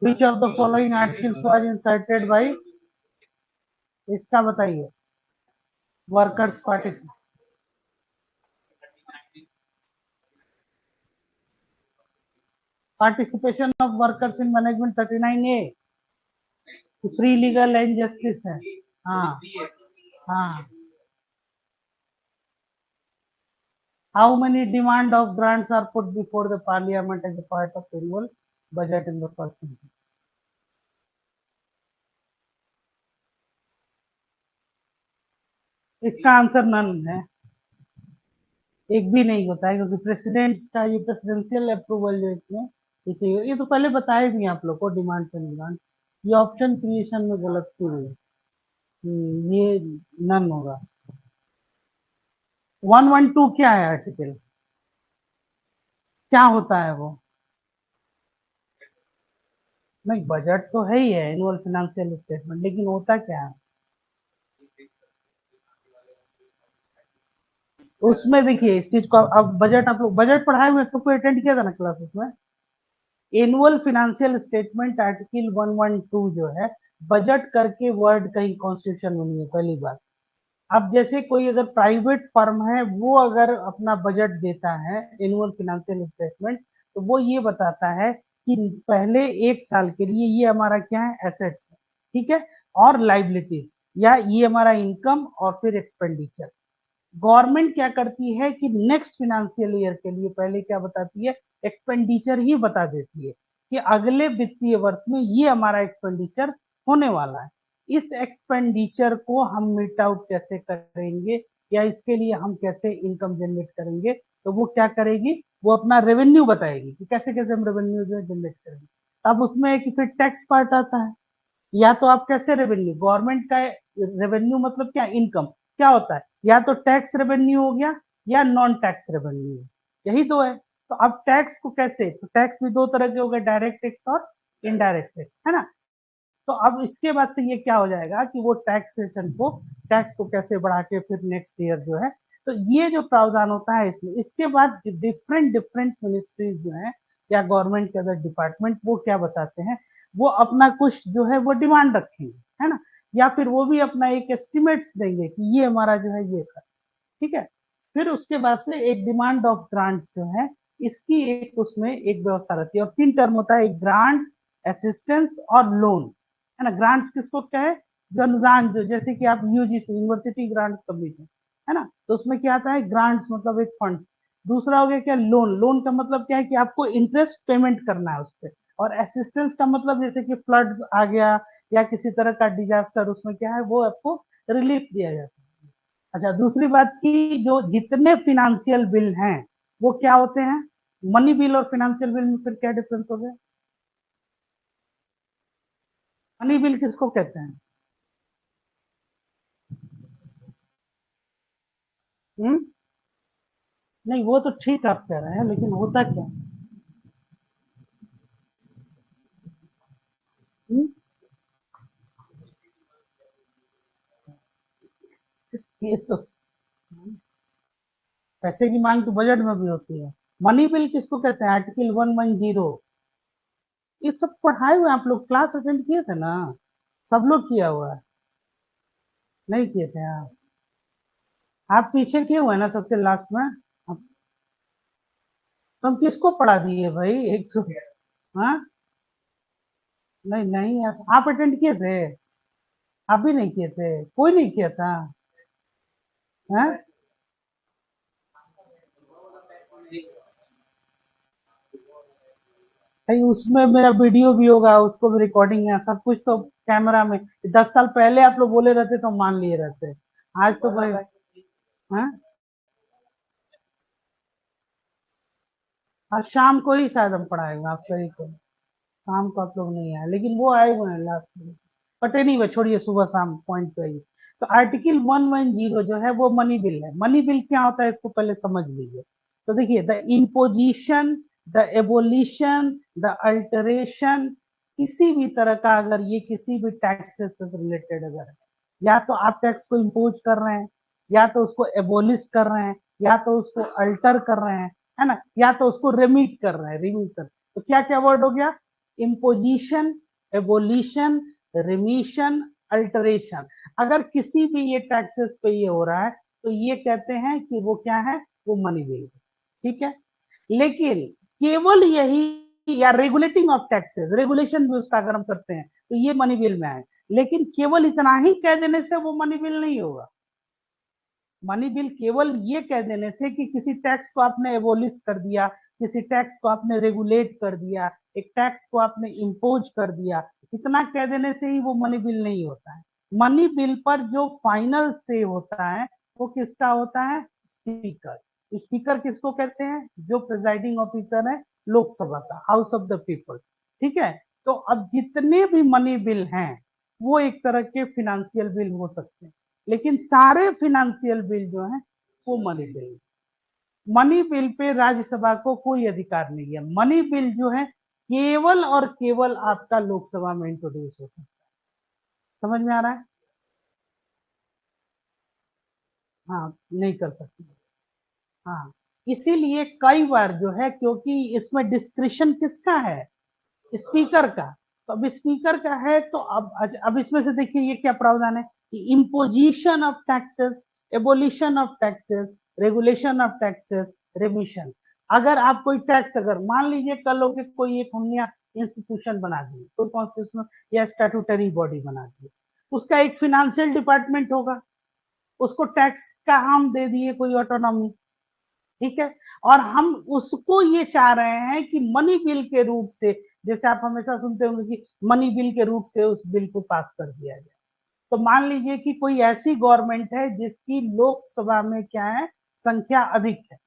विच of the following articles was inserted by, इसका बताइए। Workers party, participation of workers in management 39 A, free legal and justice है। हाँ, हाँ, how many demand of grants are put before the parliament as a part of annual budget in the first season? इसका answer none है, एक भी नहीं होता है, क्योंकि प्रेसिडेंट का ये प्रेसिडेंशियल अप्रूवल जो इसमें ये चाहिए, ये तो पहले बताए भी आप लोग को, डिमांड से डिमांड, ये ऑप्शन क्रिएशन में गलत की हुई है। ये नन होगा। 112 क्या है आर्टिकल? क्या होता है वो? नहीं, बजट तो है ही है, एनुअल फिनेंशियल स्टेटमेंट, लेकिन होता क्या है उसमें? देखिए इस चीज को, अब बजट आप लोग बजट पढ़ाए हुए सबको अटेंड किया था ना क्लासेस में? एनुअल फिनेंशियल स्टेटमेंट आर्टिकल 112 जो है, बजट करके वर्ड कहीं कॉन्स्टिट्यूशन में नहीं है, पहली बात। अब जैसे कोई अगर प्राइवेट फर्म है, वो अगर अपना बजट देता है, एनुअल फिनेंशियल स्टेटमेंट, तो वो ये बताता है कि पहले एक साल के लिए ये हमारा क्या है, एसेट्स है, ठीक है, और लाइबिलिटीज, या ये हमारा इनकम, और फिर एक्सपेंडिचर। गवर्नमेंट क्या करती है कि नेक्स्ट फिनेंशियल ईयर के लिए पहले क्या बताती है, एक्सपेंडिचर ही बता देती है कि अगले वित्तीय वर्ष में ये हमारा एक्सपेंडिचर होने वाला है। इस एक्सपेंडिचर को हम मीट आउट कैसे करेंगे, या इसके लिए हम कैसे इनकम जनरेट करेंगे, तो वो क्या करेगी, वो अपना रेवेन्यू बताएगी कि कैसे कैसे हम रेवेन्यू जो जनरेट करेंगे। अब उसमें एक फिर टैक्स पार्ट आता है, या तो आप कैसे रेवेन्यू, गवर्नमेंट का रेवेन्यू मतलब क्या, इनकम क्या होता है, या तो टैक्स रेवेन्यू हो गया, या नॉन टैक्स रेवेन्यू, यही तो है। तो अब टैक्स को कैसे, तो टैक्स भी दो तरह के हो गए, डायरेक्ट टैक्स और इनडायरेक्ट टैक्स, है ना। तो अब इसके बाद से ये क्या हो जाएगा कि वो टैक्सेशन को, टैक्स को कैसे बढ़ा के फिर नेक्स्ट ईयर जो है, तो ये जो प्रावधान होता है इसमें, इसके बाद डिफरेंट डिफरेंट मिनिस्ट्रीज जो है या गवर्नमेंट के अदर डिपार्टमेंट, वो क्या बताते हैं, वो अपना कुछ जो है वो डिमांड रखेंगे, है ना, या फिर वो भी अपना एक एस्टिमेट्स देंगे कि ये हमारा जो है ये खर्च, ठीक है। फिर उसके बाद से एक डिमांड ऑफ ग्रांट्स जो है, इसकी एक उसमें एक व्यवस्था रहती है, और 3 टर्म होता है, एक ग्रांट्स, असिस्टेंस और लोन, है ना। ग्रांट्स किसको क्या है, जो अनुदान, जो जैसे कि आप यूजीसी यूनिवर्सिटी ग्रांट्स कमीशन, है ना, तो उसमें क्या आता है, ग्रांट्स मतलब एक फंड। दूसरा हो गया क्या, लोन, लोन का मतलब क्या है कि आपको इंटरेस्ट पेमेंट करना है उस पर। और असिस्टेंस का मतलब जैसे कि फ्लड्स आ गया या किसी तरह का डिजास्टर, उसमें क्या है वो आपको रिलीफ दिया जाता है। अच्छा, दूसरी बात की, जो जितने फिनेंशियल बिल हैं वो क्या होते हैं, मनी बिल और फिनेंशियल बिल में फिर क्या डिफरेंस हो गया, मनी बिल किसको कहते हैं? हुँ? नहीं, वो तो ठीक आप कह रहे हैं, लेकिन होता क्या है? हुँ? ये तो पैसे की मांग तो बजट में भी होती है। मनी बिल किसको कहते हैं? आर्टिकल 110, ये सब पढ़ाए हुए आप लोग, क्लास अटेंड किए थे ना? सब लोग किया हुआ है। नहीं किए थे आप पीछे किए हुए हैं ना सबसे लास्ट में। अब तुम किसको पढ़ा दिए भाई, एक सौ, हाँ, नहीं नहीं, आप अटेंड किए थे? आप भी नहीं किए थे? कोई नहीं किया था? हैं? भाई उसमें मेरा वीडियो भी होगा, उसको भी रिकॉर्डिंग है, सब कुछ तो कैमरा में। 10 साल पहले आप लोग बोले रहते तो मान लिए रहते। आज तो भाई, हाँ, आज शाम को ही शायद हम पढ़ाएंगे, आप सही को। शाम को आप लोग नहीं आए, लेकिन वो आए हुए हैं लास्ट में। बट एनीवे छोड़िए, सुबह शाम पॉइंट पे आइए। तो आर्टिकल 110 जो है वो मनी बिल है। मनी बिल क्या होता है इसको पहले समझ लीजिए। तो देखिए, the imposition, the abolition, the alteration, किसी भी तरह का अगर ये किसी भी टैक्सेस से रिलेटेड अगर है, या तो आप टैक्स को इम्पोज कर रहे हैं, या तो उसको एबोलिश कर रहे हैं, या तो उसको अल्टर कर रहे हैं, है ना, या तो उसको रेमिट कर रहे हैं, रिमिशन। तो क्या क्या वर्ड हो गया, इम्पोजिशन, एबोलिशन, रिमिशन, अल्टरेशन। अगर किसी भी ये टैक्सेस पे ये हो रहा है, तो ये कहते हैं कि वो क्या है, वो मनी बिल, ठीक है। लेकिन केवल यही, या रेगुलेटिंग ऑफ टैक्सेस, रेगुलेशन भी उसका अगर हम करते हैं तो ये मनी बिल में आए। लेकिन केवल इतना ही कह देने से वो मनी बिल नहीं होगा। मनी बिल केवल ये कह देने से कि किसी टैक्स को आपने एबोलिश कर दिया, किसी टैक्स को आपने रेगुलेट कर दिया, एक टैक्स को आपने इम्पोज कर दिया, इतना कह देने से ही वो मनी बिल नहीं होता है। मनी बिल पर जो फाइनल से होता है वो किसका होता है, स्पीकर। स्पीकर किसको कहते हैं, जो प्रिजाइडिंग ऑफिसर है लोकसभा का, हाउस ऑफ द पीपल, ठीक है। तो अब जितने भी मनी बिल हैं वो एक तरह के फिनेंशियल बिल हो सकते हैं, लेकिन सारे फिनेंशियल बिल जो है वो money bill. Money bill pay Rajya Sabha को कोई अधिकार नहीं है। मनी बिल जो है केवल और केवल आपका लोकसभा में इंट्रोड्यूस हो सकता है। समझ में आ रहा है? हाँ, नहीं कर सकते। हाँ, इसीलिए कई बार जो है, क्योंकि इसमें डिस्क्रिशन किसका है, स्पीकर का। तो अब स्पीकर का है, तो अब इसमें से देखिए ये क्या प्रावधान है कि imposition of taxes, abolition of taxes, regulation of taxes, remission. अगर आप कोई टैक्स, अगर मान लीजिए कल हो के कोई एक हमने इंस्टीट्यूशन बना दी, कोई कॉन्स्टिट्यूशनल या स्टैट्यूटरी बॉडी बना दी, उसका एक फिनेंशियल डिपार्टमेंट होगा, उसको टैक्स का हम दे दिए कोई ऑटोनॉमी, ठीक है। और हम उसको ये चाह रहे हैं कि मनी बिल के रूप से, जैसे आप हमेशा सुनते होंगे कि मनी बिल के रूप से उस बिल को पास कर दिया जाए। तो मान लीजिए कि कोई ऐसी गवर्नमेंट है जिसकी लोकसभा में क्या है, संख्या अधिक है,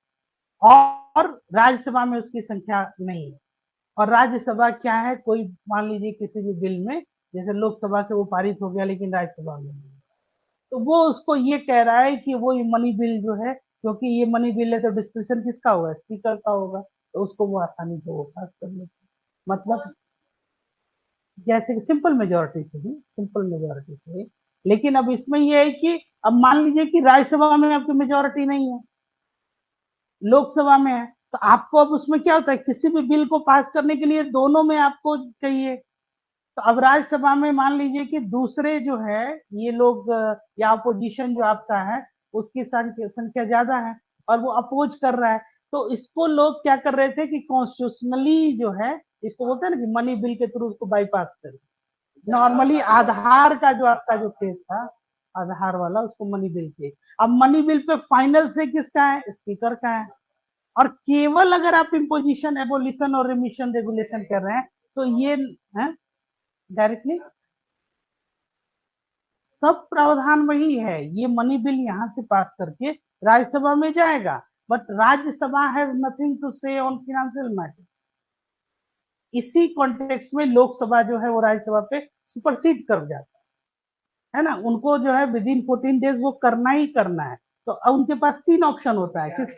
और राज्यसभा में उसकी संख्या नहीं है। और राज्यसभा क्या है, कोई मान लीजिए किसी भी बिल में, जैसे लोकसभा से वो पारित हो गया लेकिन राज्यसभा में नहीं, तो वो उसको ये कह रहा है कि वो मनी बिल जो है, क्योंकि ये मनी बिल है तो डिस्क्रिप्शन किसका होगा, स्पीकर का होगा, तो उसको वो आसानी से वो पास कर लेते, मतलब। जैसे कि सिंपल मेजोरिटी से भी, सिंपल मेजोरिटी से। लेकिन अब इसमें यह है कि अब मान लीजिए कि राज्यसभा में आपकी मेजोरिटी नहीं है, लोकसभा में है, तो आपको अब उसमें क्या होता है, किसी भी बिल को पास करने के लिए दोनों में आपको चाहिए। तो अब राज्यसभा में मान लीजिए कि दूसरे जो है ये लोग या अपोजिशन जो आपका है उसकी संख्या ज्यादा है और वो अपोज कर रहा है, तो इसको लोग क्या कर रहे थे कि कॉन्स्टिट्यूशनली जो है, इसको बोलते हैं ना कि मनी बिल के थ्रू उसको बाईपास कर। नॉर्मली आधार का जो आपका जो केस था, आधार वाला, उसको मनी बिल के, अब मनी बिल पे फाइनल से किसका है, स्पीकर का है। और केवल अगर आप इम्पोजिशन, एबोलिशन और रिमिशन रेगुलेशन कर रहे हैं तो ये है डायरेक्टली, सब प्रावधान वही है। ये मनी बिल यहां से पास करके राज्यसभा में जाएगा, but Rajya Sabha has nothing to say on financial matter. इसी कॉन्टेक्स्ट में लोकसभा जो है वो राज्यसभा पे सुपरसीड कर जाता है ना, उनको जो है विद इन 14 डेज वो करना ही करना है। तो अब उनके पास तीन ऑप्शन होता है किस,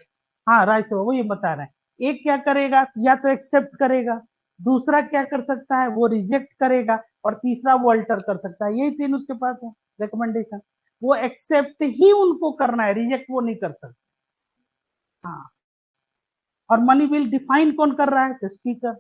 हाँ राज्यसभा वो ये बता रहे हैं, एक क्या करेगा, या तो एक्सेप्ट करेगा, दूसरा क्या कर सकता है वो रिजेक्ट करेगा, और तीसरा वो अल्टर कर सकता है। यही तीन उसके पास है रिकमेंडेशन। वो एक्सेप्ट ही उनको करना है, रिजेक्ट वो नहीं कर सकते। हाँ, और मनी बिल डिफाइन कौन कर रहा है, तो स्पीकर,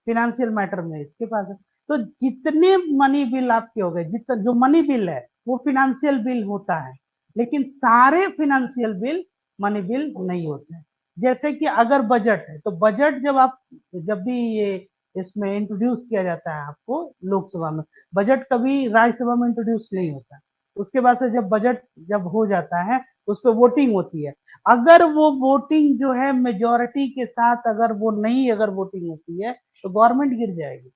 फिनेंशियल मैटर में इसके पास है। तो जितने मनी बिल आपके हो गए, जितना जो मनी बिल है वो फिनेंशियल बिल होता है, लेकिन सारे फिनेंशियल बिल मनी बिल नहीं होते हैं। जैसे कि अगर बजट है, तो बजट जब आप, जब भी ये इसमें इंट्रोड्यूस किया जाता है आपको लोकसभा में, बजट कभी राज्यसभा में इंट्रोड्यूस नहीं होता। उसके बाद से जब बजट जब हो जाता है, उस पर वोटिंग होती है। अगर वो वोटिंग जो है मेजोरिटी के साथ, अगर वो नहीं, अगर वोटिंग होती है तो गवर्नमेंट गिर जाएगी।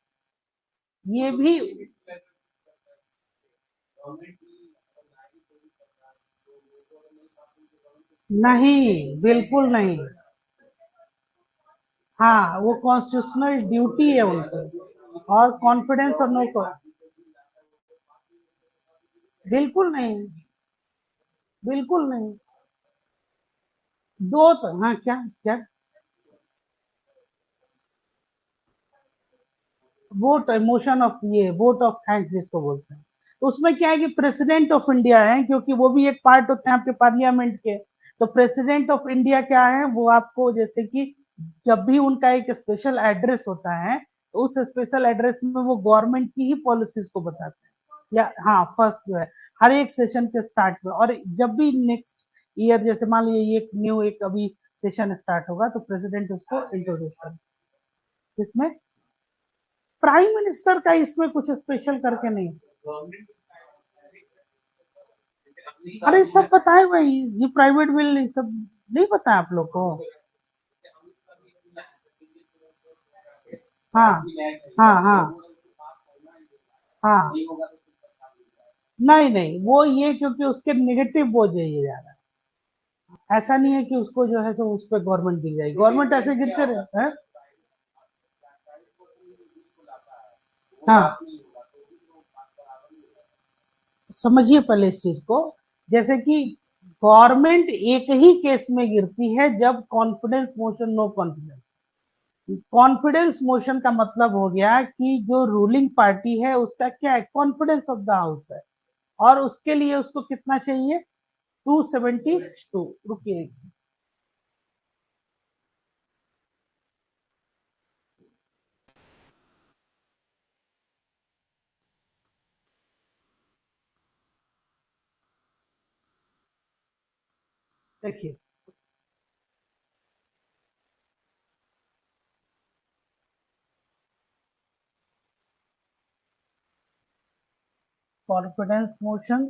ये भी नहीं, बिल्कुल नहीं। हाँ, वो कॉन्स्टिट्यूशनल ड्यूटी है उनको, और कॉन्फिडेंस और नो को, बिल्कुल नहीं, बिल्कुल नहीं। दो तो हाँ, क्या क्या, वोट मोशन ऑफ, ये वोट ऑफ थैंक्स जिसको बोलते हैं, तो उसमें क्या है कि प्रेसिडेंट ऑफ इंडिया है, क्योंकि वो भी एक पार्ट होते हैं आपके पार्लियामेंट के। तो प्रेसिडेंट ऑफ इंडिया क्या है, वो आपको जैसे कि जब भी उनका एक स्पेशल एड्रेस होता है, तो उस स्पेशल एड्रेस में वो गवर्नमेंट की ही पॉलिसीज को बताते हैं, या हाँ फर्स्ट जो है हर एक सेशन के स्टार्ट में। और जब भी नेक्स्ट ईयर, जैसे मान लीजिए एक न्यू एक अभी सेशन स्टार्ट होगा, तो प्रेसिडेंट उसको इंट्रोड्यूस करें। इसमें प्राइम मिनिस्टर का इसमें कुछ स्पेशल करके नहीं। अरे सब पता है भाई, ये प्राइवेट बिल ये सब नहीं पता है आप लोग को। हाँ हाँ हाँ हाँ, नहीं नहीं, वो ये क्योंकि उसके नेगेटिव वो ये जा रहा है, ऐसा नहीं है कि उसको जो है सो उस पर गवर्नमेंट गिर जाएगी, गवर्नमेंट ऐसे गिरते रहते हैं। हाँ, समझिए पहले इस चीज को, जैसे कि गवर्नमेंट एक ही केस में गिरती है, जब confidence motion, no confidence. Confidence motion का मतलब हो गया कि जो रूलिंग पार्टी है उसका क्या है, कॉन्फिडेंस ऑफ द हाउस है, और उसके लिए उसको कितना चाहिए, 272। रुकिए, देखिए, कॉन्फिडेंस मोशन,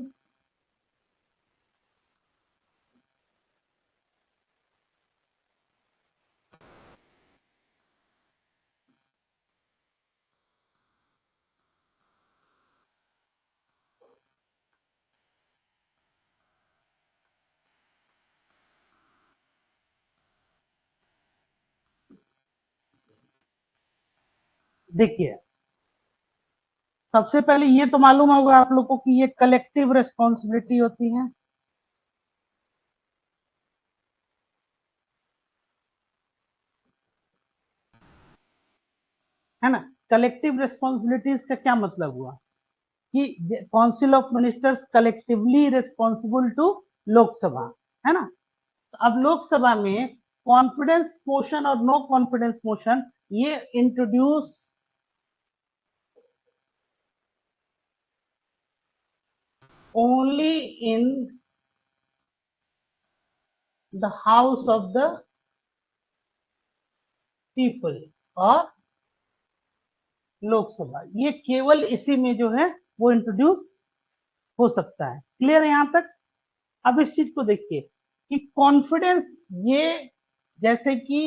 देखिए, सबसे पहले ये तो मालूम होगा आप लोग को कि ये कलेक्टिव रिस्पॉन्सिबिलिटी होती है ना। कलेक्टिव रिस्पॉन्सिबिलिटीज का क्या मतलब हुआ कि council of ministers collectively responsible to Lok Sabha, है ना। तो अब लोकसभा में कॉन्फिडेंस मोशन और नो कॉन्फिडेंस मोशन ये introduce only in the house of the people और लोकसभा, ये केवल इसी में जो है वो इंट्रोड्यूस हो सकता है। क्लियर है यहां तक। अब इस चीज को देखिए कि कॉन्फिडेंस ये जैसे कि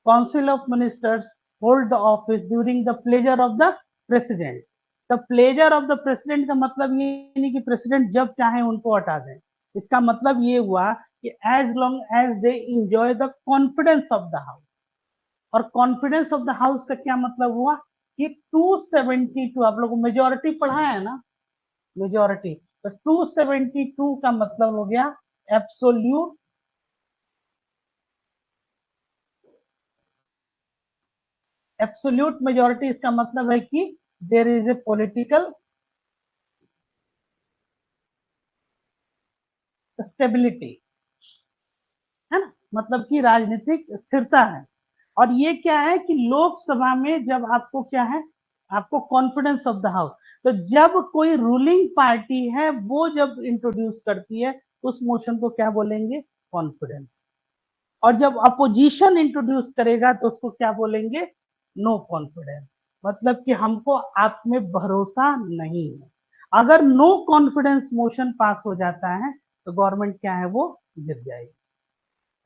council of ministers hold the office during the pleasure of the president. The pleasure of the president का मतलब ये नहीं कि प्रेसिडेंट जब चाहे उनको हटा दें, इसका मतलब ये हुआ कि as long as they enjoy the confidence of the house. और कॉन्फिडेंस ऑफ द हाउस का क्या मतलब हुआ कि 272, आप लोगों को मेजोरिटी पढ़ा है ना, मेजोरिटी, तो 272 का मतलब हो गया एब्सोल्यूट एब्सोल्यूट मेजोरिटी। इसका मतलब है कि there is a political stability, है ना, मतलब कि राजनीतिक स्थिरता है। और ये क्या है कि लोकसभा में जब आपको क्या है, आपको कॉन्फिडेंस ऑफ द हाउस, तो जब कोई रूलिंग पार्टी है वो जब इंट्रोड्यूस करती है उस मोशन को क्या बोलेंगे, कॉन्फिडेंस। और जब अपोजिशन इंट्रोड्यूस करेगा तो उसको क्या बोलेंगे, नो कॉन्फिडेंस। मतलब कि हमको आप में भरोसा नहीं है। अगर नो कॉन्फिडेंस मोशन पास हो जाता है तो गवर्नमेंट क्या है, वो गिर जाएगी।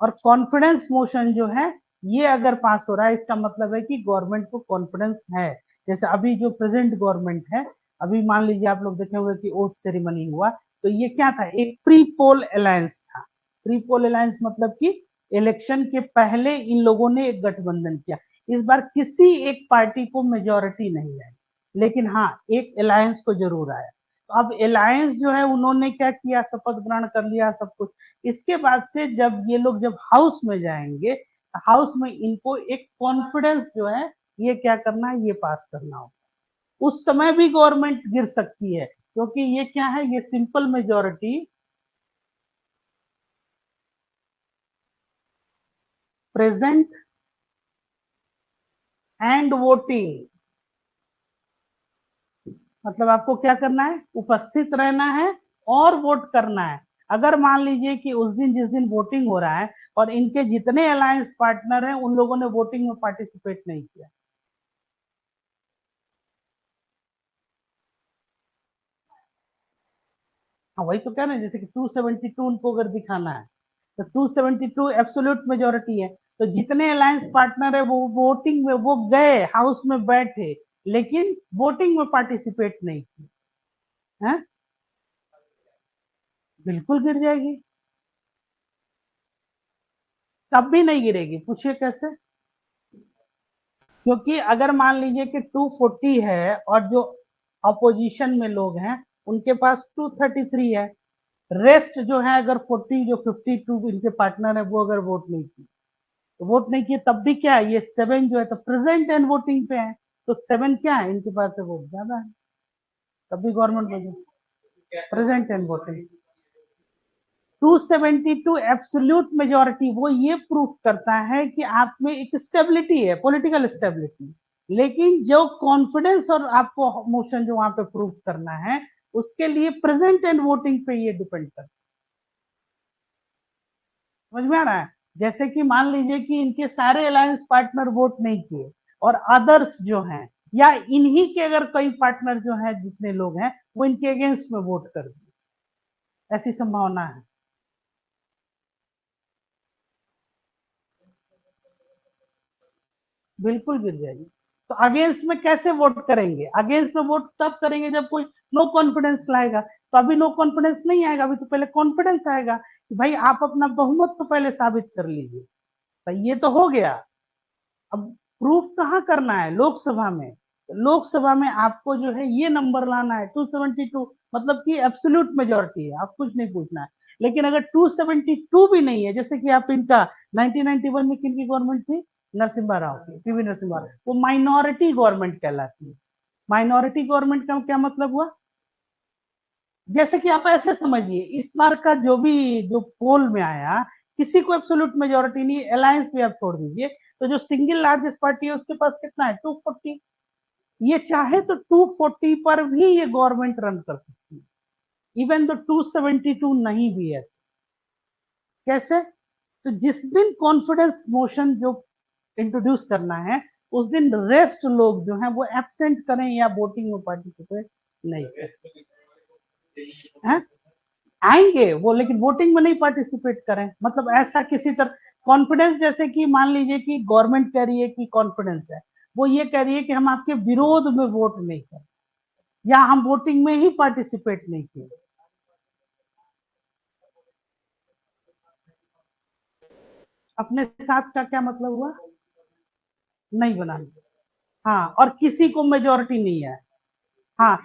और कॉन्फिडेंस मोशन जो है ये अगर पास हो रहा है इसका मतलब है कि गवर्नमेंट को कॉन्फिडेंस है। जैसे अभी जो प्रेजेंट गवर्नमेंट है, अभी मान लीजिए आप लोग देखे होंगे कि ओथ सेरेमनी हुआ, तो ये क्या था, एक प्री पोल अलायंस था। प्री पोल अलायंस मतलब कि इलेक्शन के पहले इन लोगों ने एक गठबंधन किया। इस बार किसी एक पार्टी को मेजोरिटी नहीं आई, लेकिन हाँ एक अलायंस को जरूर आया। तो अब अलायंस जो है उन्होंने क्या किया, शपथ ग्रहण कर लिया सब कुछ। इसके बाद से जब ये लोग जब हाउस में जाएंगे, हाउस में इनको एक कॉन्फिडेंस जो है ये क्या करना है, ये पास करना होगा। उस समय भी गवर्नमेंट गिर सकती है क्योंकि ये क्या है, ये simple majority present and voting, मतलब आपको क्या करना है, उपस्थित रहना है और वोट करना है। अगर मान लीजिए कि उस दिन जिस दिन वोटिंग हो रहा है और इनके जितने अलायंस पार्टनर हैं उन लोगों ने वोटिंग में पार्टिसिपेट नहीं किया, हाँ वही तो कह रहे हैं, जैसे कि 272 उनको अगर दिखाना है तो 272 एब्सोल्यूट मेजोरिटी है। तो जितने अलायंस पार्टनर है वो वोटिंग में वो गए, हाउस में बैठे, लेकिन वोटिंग में पार्टिसिपेट नहीं किए हैं, बिल्कुल गिर जाएगी। तब भी नहीं गिरेगी, पूछिए कैसे। क्योंकि अगर मान लीजिए कि 240 है और जो अपोजिशन में लोग हैं उनके पास 233 है, रेस्ट जो है अगर 40 जो 52 इनके पार्टनर है वो अगर वोट नहीं की, तो वोट नहीं किए तब भी क्या है, ये 7 जो है तो प्रेजेंट एंड वोटिंग पे है, तो 7 क्या है, इनके पास है वोट ज्यादा है, तब भी गवर्नमेंट बजे present and voting. 272 absolute majority वो ये प्रूफ करता है कि आप में एक स्टेबिलिटी है, पॉलिटिकल स्टेबिलिटी। लेकिन जो कॉन्फिडेंस और आपको मोशन जो वहां पे प्रूफ करना है उसके लिए प्रेजेंट एंड वोटिंग पे ये डिपेंड करता है। समझ में आ रहा है। जैसे कि मान लीजिए कि इनके सारे अलायंस पार्टनर वोट नहीं किए और अदर्स जो हैं या इन्हीं के अगर कई पार्टनर जो हैं जितने लोग हैं वो इनके अगेंस्ट में वोट कर दिए, ऐसी संभावना है, बिल्कुल गिर जाएगी। तो अगेंस्ट में कैसे वोट करेंगे, अगेंस्ट में वोट तब करेंगे जब कोई नो कॉन्फिडेंस लाएगा। तो अभी नो कॉन्फिडेंस नहीं आएगा, अभी तो पहले कॉन्फिडेंस आएगा कि भाई आप अपना बहुमत तो पहले साबित कर लीजिए। तो ये तो हो गया। अब प्रूफ कहाँ करना है, लोकसभा में। लोकसभा में आपको जो है ये नंबर लाना है 272, मतलब कि एब्सोल्यूट मेजोरिटी है, आप कुछ नहीं पूछना है। लेकिन अगर 272 भी नहीं है, जैसे कि आप इनका 1991 में किनकी गवर्नमेंट थी, नरसिम्हा राव की, पीवी नरसिम्हा राव, वो माइनॉरिटी गवर्नमेंट कहलाती है। माइनॉरिटी गवर्नमेंट का क्या मतलब हुआ? जैसे कि आप ऐसे समझिए, इस बार का जो पोल में आया, किसी को एब्सोल्यूट मेजोरिटी नहीं, अलायंस भी आप छोड़ दीजिए, तो जो सिंगल लार्जेस्ट पार्टी है उसके पास कितना है? 240। ये चाहे तो 240 पर भी ये गवर्नमेंट रन कर सकती है, इवन तो 272 नहीं भी है। कैसे? तो जिस दिन कॉन्फिडेंस मोशन जो इंट्रोड्यूस करना है, उस दिन रेस्ट लोग जो हैं वो एब्सेंट करें या वोटिंग में पार्टिसिपेट नहीं करें। आएंगे वो, लेकिन वोटिंग में नहीं पार्टिसिपेट करें। मतलब ऐसा किसी तरह कॉन्फिडेंस, जैसे कि मान लीजिए कि गवर्नमेंट कह रही है कि कॉन्फिडेंस है, वो ये कह रही है कि हम आपके विरोध में वोट नहीं करें, या हम वोटिंग में ही पार्टिसिपेट नहीं किए। अपने साथ का क्या मतलब हुआ? नहीं बनाना। हाँ, और किसी को मेजोरिटी नहीं है। हाँ,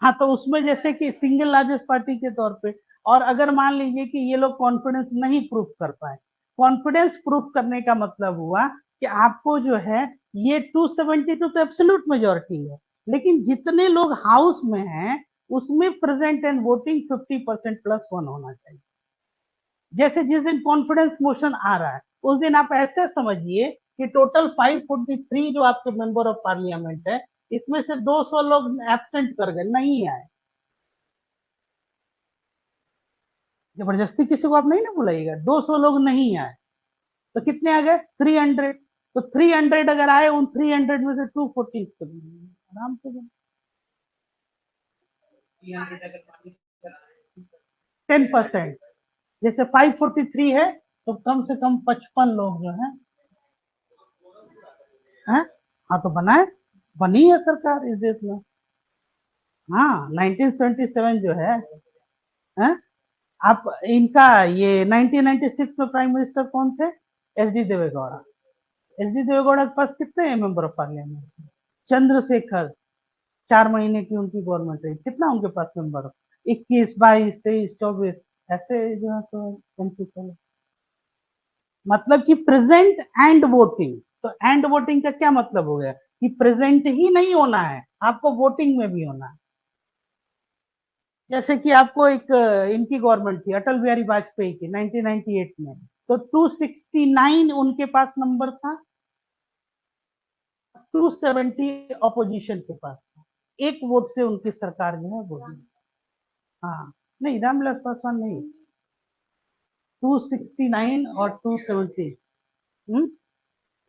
हाँ, तो उसमें जैसे कि सिंगल लार्जेस्ट पार्टी के तौर पे, और अगर मान लीजिए कि ये लोग कॉन्फिडेंस नहीं प्रूफ कर पाए, कॉन्फिडेंस प्रूफ करने का मतलब हुआ कि आपको जो है ये 272 तो एब्सोल्यूट मेजोरिटी है, लेकिन जितने लोग हाउस में हैं उसमें प्रेजेंट एंड वोटिंग 50% +1 होना चाहिए। जैसे जिस दिन कॉन्फिडेंस मोशन आ रहा है, उस दिन आप ऐसे समझिए कि टोटल 543 जो आपके मेंबर ऑफ पार्लियामेंट है, इसमें से 200 लोग एब्सेंट कर गए, नहीं आए। जबरदस्ती किसी को आप नहीं ना बुलाइएगा। 200 लोग नहीं आए तो कितने आ गए? 300। तो 300 अगर आए, उन 300 में से 240 इसको आराम से 10%। जैसे 543 है तो कम से कम 55 लोग जो है, हैं? हाँ, तो बनाए, बनी है सरकार इस देश में। हाँ, 1977 जो है? आप इनका ये 1996 में प्राइम मिनिस्टर कौन थे? H D Deve Gowda. H D Deve Gowda के पास कितने हैं मेंबर ऑफ पार्लियामेंट? चंद्रशेखर, 4 महीने की उनकी गवर्नमेंट रही, कितना उनके पास मेंबर? 21, 22, 23, 24, ऐसे जो है सो चलो। मतलब कि प्रेजेंट एंड वोटिंग। तो एंड वोटिंग का क्या मतलब हो गया कि प्रेजेंट ही नहीं होना है, आपको वोटिंग में भी होना है। जैसे कि आपको एक इनकी गवर्नमेंट थी अटल बिहारी वाजपेयी की 1998 में, तो 269 उनके पास नंबर था, 270 ऑपोजिशन के पास था। एक वोट से उनकी सरकार जो है वो, हाँ, नहीं, रामविलास पासवान नहीं, 269 और 270।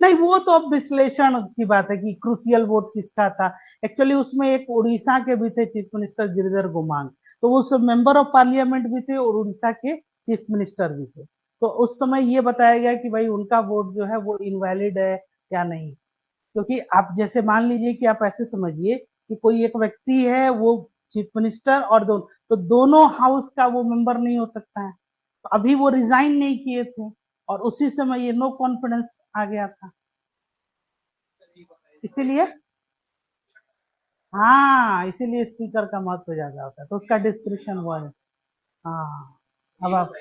नहीं, वो तो अब विश्लेषण की बात है कि क्रूसियल वोट किसका था। एक्चुअली उसमें एक उड़ीसा के भी थे चीफ मिनिस्टर गिरिधर गुमांग, तो उस मेंबर ऑफ पार्लियामेंट भी थे और उड़ीसा के चीफ मिनिस्टर भी थे। तो उस समय ये बताया गया कि भाई उनका वोट जो है वो इनवैलिड है या नहीं, क्योंकि आप जैसे मान लीजिए कि आप ऐसे समझिए कि कोई एक व्यक्ति है, वो चीफ मिनिस्टर और तो दोनों हाउस का वो मेंबर नहीं हो सकता है। तो अभी वो रिजाइन नहीं किए थे और उसी समय ये नो कॉन्फिडेंस आ गया था, इसीलिए। हाँ, इसीलिए स्पीकर का महत्व ज्यादा होता है, तो उसका डिस्क्रिप्शन हुआ है। हाँ, अब आप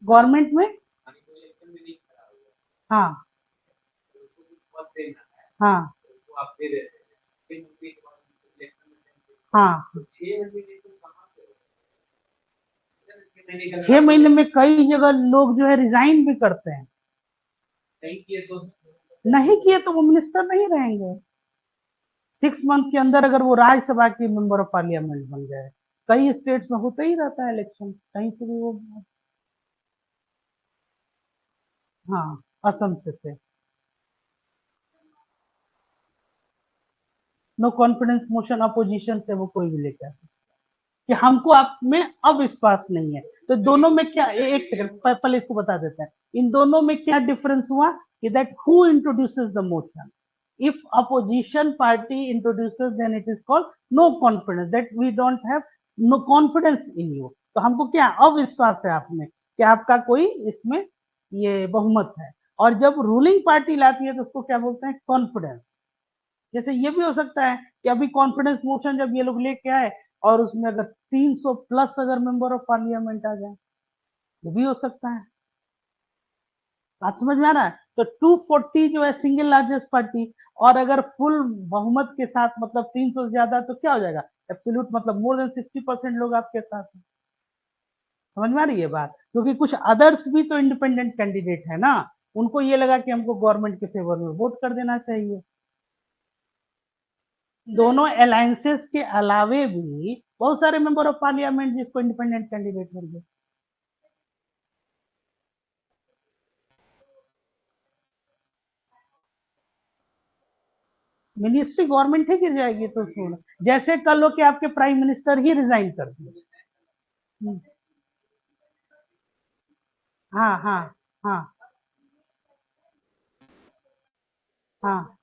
गवर्नमेंट में, हाँ, हाँ, हाँ, 6 महीने में कई जगह लोग जो है रिजाइन भी करते हैं। नहीं किए तो वो मिनिस्टर नहीं रहेंगे। 6 मंथ के अंदर अगर वो राज्यसभा के मेंबर ऑफ पार्लियामेंट बन गए, कई स्टेट्स में होता ही रहता है इलेक्शन, कहीं से भी वो। हाँ, असम से थे। नो कॉन्फिडेंस मोशन अपोजिशन से वो कोई भी लेकर आ सकता है कि हमको आप में अविश्वास नहीं है। तो दोनों में क्या, एक सेकंड पहले इसको बता देते हैं, इन दोनों में क्या डिफरेंस हुआ कि that who introduces the motion. if opposition party introduces, then it is called no confidence, that we don't have no confidence in you। तो हमको क्या अविश्वास है आप में कि आपका कोई इसमें ये बहुमत है। और जब रूलिंग पार्टी लाती है तो उसको क्या बोलते हैं? कॉन्फिडेंस। जैसे ये भी हो सकता है कि अभी कॉन्फिडेंस मोशन जब ये लोग लेके आए और उसमें अगर 300 प्लस अगर मेंबर ऑफ पार्लियामेंट आ जाए, ये भी हो सकता है। बात समझ में आ रहा है? तो 240 जो है सिंगल लार्जेस्ट पार्टी, और अगर फुल बहुमत के साथ मतलब 300 से ज्यादा, तो क्या हो जाएगा, एब्सोल्यूट मतलब मोर देन 60% लोग आपके साथ हैं। समझ में आ रही है बात? क्योंकि कुछ अदर्स भी तो इंडिपेंडेंट कैंडिडेट है ना, उनको ये लगा कि हमको गवर्नमेंट के फेवर में वोट कर देना चाहिए। दोनों अलायंसेस के अलावे भी बहुत सारे मेंबर ऑफ पार्लियामेंट जिसको इंडिपेंडेंट कैंडिडेट मिल गए। मिनिस्ट्री गवर्नमेंट ही गिर जाएगी तो सुन, जैसे कल हो कि आपके प्राइम मिनिस्टर ही रिजाइन कर दिए। हाँ हाँ हाँ हाँ।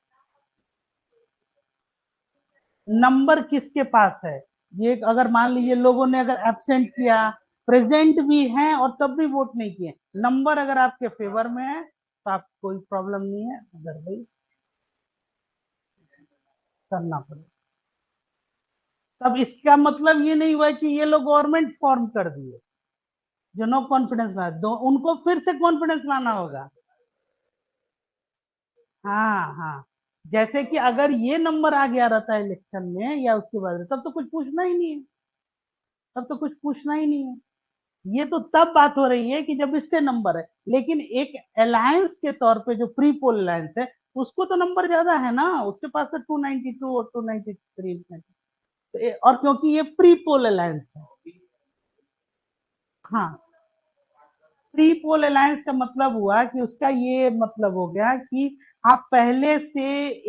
नंबर किसके पास है? ये अगर मान लीजिए लोगों ने अगर एब्सेंट किया, प्रेजेंट भी हैं और तब भी वोट नहीं किए, नंबर अगर आपके फेवर में है तो आप कोई प्रॉब्लम नहीं है, अदरवाइज करना पड़ेगा। तब इसका मतलब ये नहीं हुआ कि ये लोग गवर्नमेंट फॉर्म कर दिए, जो नो कॉन्फिडेंस में दो उनको फिर से कॉन्फिडेंस लाना होगा। हाँ हाँ। जैसे कि अगर ये नंबर आ गया रहता है इलेक्शन में या उसके बाद, तब तो कुछ पूछना ही नहीं है, तब तो कुछ पूछना ही नहीं है। ये तो तब बात हो रही है कि जब इससे नंबर है, लेकिन एक अलायंस के तौर पे जो प्री पोल अलायंस है, उसको तो नंबर ज्यादा है ना, उसके पास तो 292 और 293 है। और क्योंकि ये प्री पोल अलायंस है। हाँ, प्री पोल अलायंस का मतलब हुआ कि उसका ये मतलब हो गया कि आप पहले से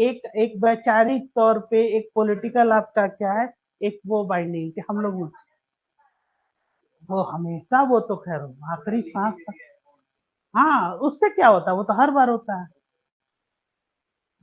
एक एक वैचारिक तौर पे एक पॉलिटिकल आपका क्या है, एक वो बाइंडिंग कि हम लोग, वो हमेशा, वो तो खैर आखिरी सांस तक। हाँ, उससे क्या होता है, वो तो हर बार होता है।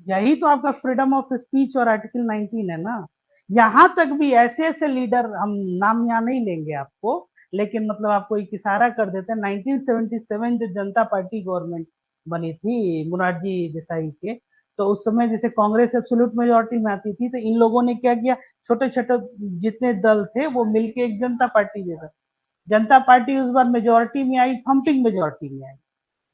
यही तो आपका फ्रीडम ऑफ स्पीच और आर्टिकल 19 है ना। यहां तक भी ऐसे ऐसे लीडर, हम नाम यहाँ नहीं लेंगे आपको, लेकिन मतलब आपको एक इशारा कर देते हैं, 1977 जो जनता पार्टी गवर्नमेंट बनी थी मुरारजी देसाई के, तो उस समय जैसे कांग्रेस एब्सोल्यूट मेजोरिटी में आती थी, तो इन लोगों ने क्या किया, छोटे छोटे जितने दल थे वो मिलके एक जनता पार्टी जैसा, जनता पार्टी उस बार मेजोरिटी में आई, थम्पिंग मेजोरिटी में आई।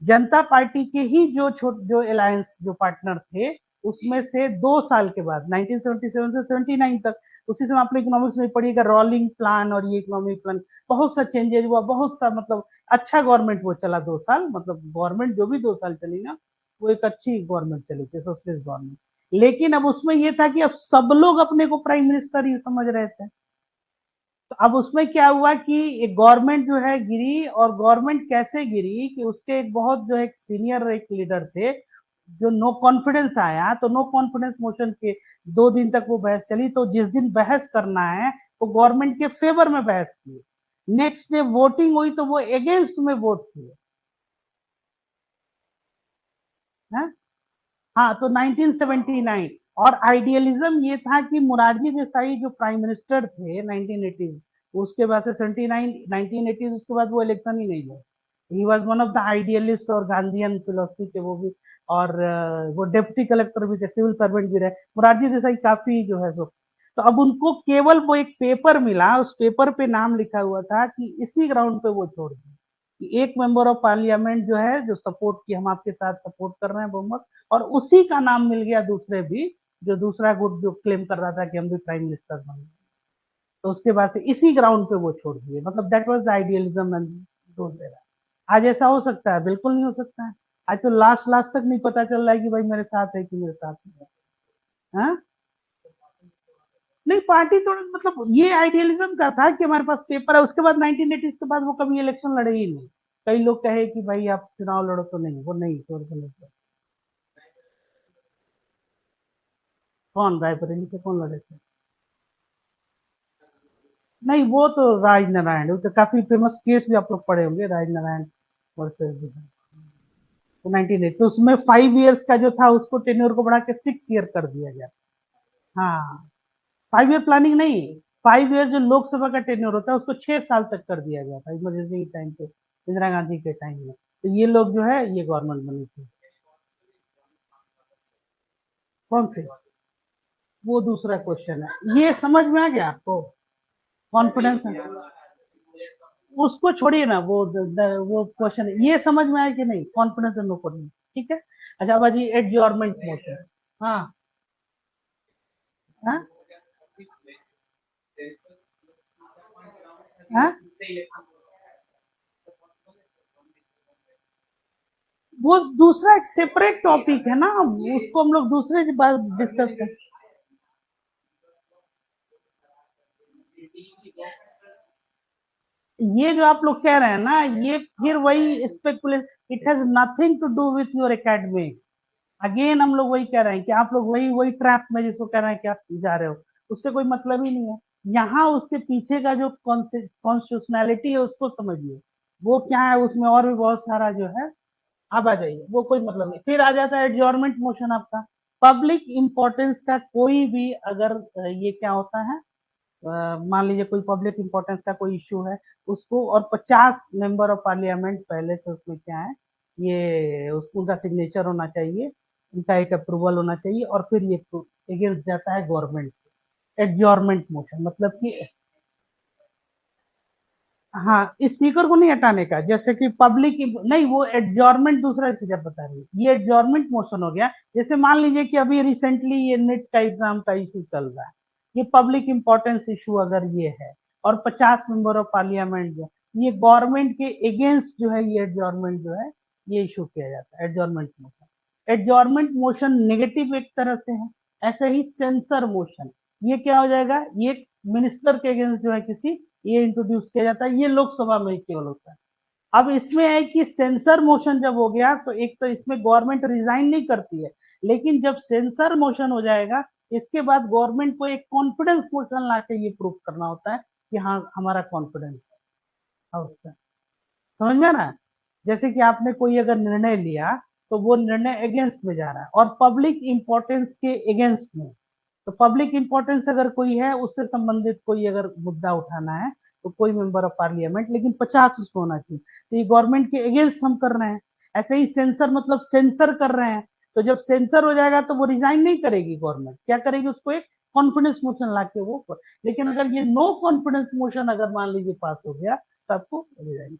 जनता पार्टी के ही जो अलायंस जो पार्टनर थे, उसमें से 2 साल के बाद 1977 से 79 तक, उसी समय आपने इकोनॉमिक्स में पढ़िएगा, रोलिंग प्लान और ये इकोनॉमिक प्लान, बहुत सा चेंजेस हुआ, बहुत सा मतलब अच्छा गवर्नमेंट वो चला 2 साल, मतलब गवर्नमेंट जो भी 2 साल चली ना, वो एक अच्छी गवर्नमेंट चली थी, सोशलिस्ट गवर्नमेंट। लेकिन अब उसमें ये था कि अब सब लोग अपने को प्राइम मिनिस्टर ही समझ रहे थे। तो अब उसमें क्या हुआ कि एक गवर्नमेंट जो है गिरी, और गवर्नमेंट कैसे गिरी कि उसके एक बहुत जो एक सीनियर एक लीडर थे, जो नो कॉन्फिडेंस आया, तो नो कॉन्फिडेंस मोशन के 2 दिन तक वो बहस चली, तो जिस दिन बहस करना है वो गवर्नमेंट के फेवर में बहस की, नेक्स्ट डे वोटिंग हुई तो वो अगेंस्ट में वोट किए हैं। हाँ, तो 1979, और आइडियलिज्म ये था कि मुरारजी देसाई जो प्राइम मिनिस्टर थे 1980, उसके बाद से 79 1980 उसके बाद वो इलेक्शन ही नहीं हुआ। He was one of the idealist और गांधीयन फिलोसफी के वो भी, और वो डिप्टी कलेक्टर भी थे, सिविल सर्वेंट भी रहे मुरारजी देसाई काफी जो है सो। तो अब उनको केवल वो एक पेपर मिला, उस पेपर पे नाम लिखा हुआ था कि इसी ग्राउंड पे वो छोड़ दिए कि एक मेंबर ऑफ पार्लियामेंट जो है जो सपोर्ट की, हम आपके साथ सपोर्ट कर रहे हैं बहुमत, और उसी का नाम मिल गया दूसरे भी, जो दूसरा गुट जो क्लेम कर रहा था कि हम भी प्राइम मिनिस्टर बन, तो उसके बाद से इसी ग्राउंड पे वो छोड़ दिए, मतलब that was the idealism and those era. आज ऐसा हो सकता है? बिल्कुल नहीं हो सकता है। आज तो लास्ट लास्ट तक नहीं पता चल रहा है कि भाई मेरे साथ है कि मेरे साथ नहीं है। हाँ? नहीं, पार्टी तो मतलब ये आइडियलिज्म का था कि हमारे पास पेपर है, उसके बाद 1980 के बाद वो कभी इलेक्शन लड़े ही नहीं। कई लोग कहे कि भाई आप चुनाव लड़ो, तो नहीं, वो नहीं, छोड़ के नहीं। कौन रायबरेली से कौन लड़े थे? नहीं, वो तो राज नारायण, वो तो काफी फेमस केस भी आप लोग पढ़े होंगे, राज नारायण वर्सेस जो है, तो 1980, तो उसमें 5 इयर्स का जो था उसको टेन्योर को बढ़ा के 6 ईयर कर दिया गया। हाँ, 5 ईयर प्लानिंग नहीं, 5 ईयर जो लोकसभा का टेन्योर होता है उसको 6 साल तक कर दिया गया था इमरजेंसी के टाइम पे, इंदिरा गांधी के टाइम में, तो ये लोग जो है ये गवर्नमेंट बनी थी। कौन से? वो दूसरा क्वेश्चन है, ये समझ में आ गया आपको? कॉन्फिडेंस, उसको छोड़िए ना, वो क्वेश्चन ये समझ में आया कि नहीं, कॉन्फिडेंस नो कोडिंग, ठीक है। अच्छा बाजी एडजॉर्नमेंट मोशन, हाँ हाँ हाँ, वो दूसरा एक सेपरेट टॉपिक है ना, उसको हम लोग दूसरे बार डिस्कस कर। ये जो आप लोग कह रहे हैं ना, ये फिर वही speculate, it has nothing to do with your academics. Again हम लोग वही कह रहे हैं कि आप लोग वही वही ट्रैप में जिसको कह रहे हैं कि आप जा रहे हो, उससे कोई मतलब ही नहीं है। यहाँ उसके पीछे का जो कॉन्स्टिट्यूशनैलिटी है उसको समझिए, वो क्या है, उसमें और भी बहुत सारा जो है। अब आ जाइए, वो कोई मतलब नहीं, फिर आ जाता है एडजॉर्नमेंट मोशन आपका। पब्लिक इंपॉर्टेंस का कोई भी अगर ये क्या होता है, मान लीजिए कोई पब्लिक इंपॉर्टेंस का कोई इश्यू है, उसको और 50 मेंबर ऑफ पार्लियामेंट पहले से उसमें क्या है, ये उसको उनका सिग्नेचर होना चाहिए, उनका एक अप्रूवल होना चाहिए, और फिर ये अगेंस्ट जाता है गवर्नमेंट। एडजॉर्नमेंट मोशन मतलब कि, हाँ स्पीकर को नहीं हटाने का, जैसे कि पब्लिक नहीं, वो एडजॉर्नमेंट दूसरा चीज बता रही है, ये एडजॉर्नमेंट मोशन हो गया। जैसे मान लीजिए कि अभी रिसेंटली ये नेट का एग्जाम का इशू चल रहा है, ये पब्लिक इंपॉर्टेंस इशू अगर ये है, और 50 मेंबर ऑफ पार्लियामेंट जो ये गवर्नमेंट के अगेंस्ट जो है, ये एडजॉर्नमेंट जो है ये इशू किया जाता है, adjournment motion. Adjournment motion negative एक तरह से है। ऐसे ही सेंसर मोशन, ये क्या हो जाएगा, ये मिनिस्टर के अगेंस्ट जो है किसी, ये इंट्रोड्यूस किया जाता है, ये लोकसभा में केवल होता है। अब इसमें है कि सेंसर मोशन जब हो गया तो एक तो इसमें गवर्नमेंट रिजाइन नहीं करती है, लेकिन जब सेंसर मोशन हो जाएगा, इसके बाद गवर्नमेंट को एक कॉन्फिडेंस मोशन लाके ये प्रूव करना होता है कि हाँ हमारा कॉन्फिडेंस है हाउस का। समझ में ना, जैसे कि आपने कोई अगर निर्णय लिया, तो वो निर्णय अगेंस्ट में जा रहा है, और पब्लिक इंपॉर्टेंस के अगेंस्ट में। तो पब्लिक इंपॉर्टेंस अगर कोई है, उससे संबंधित कोई अगर मुद्दा उठाना है, तो कोई मेंबर ऑफ पार्लियामेंट, लेकिन 50 उसको होना चाहिए, तो ये गवर्नमेंट के अगेंस्ट हम कर रहे हैं। ऐसे ही सेंसर मतलब सेंसर कर रहे हैं, तो जब सेंसर हो जाएगा तो वो रिजाइन नहीं करेगी, गवर्नमेंट क्या करेगी, उसको एक कॉन्फिडेंस मोशन ला के वो कर। लेकिन अगर ये नो कॉन्फिडेंस मोशन अगर मान लीजिए पास हो गया, तो आपको रिजाइन,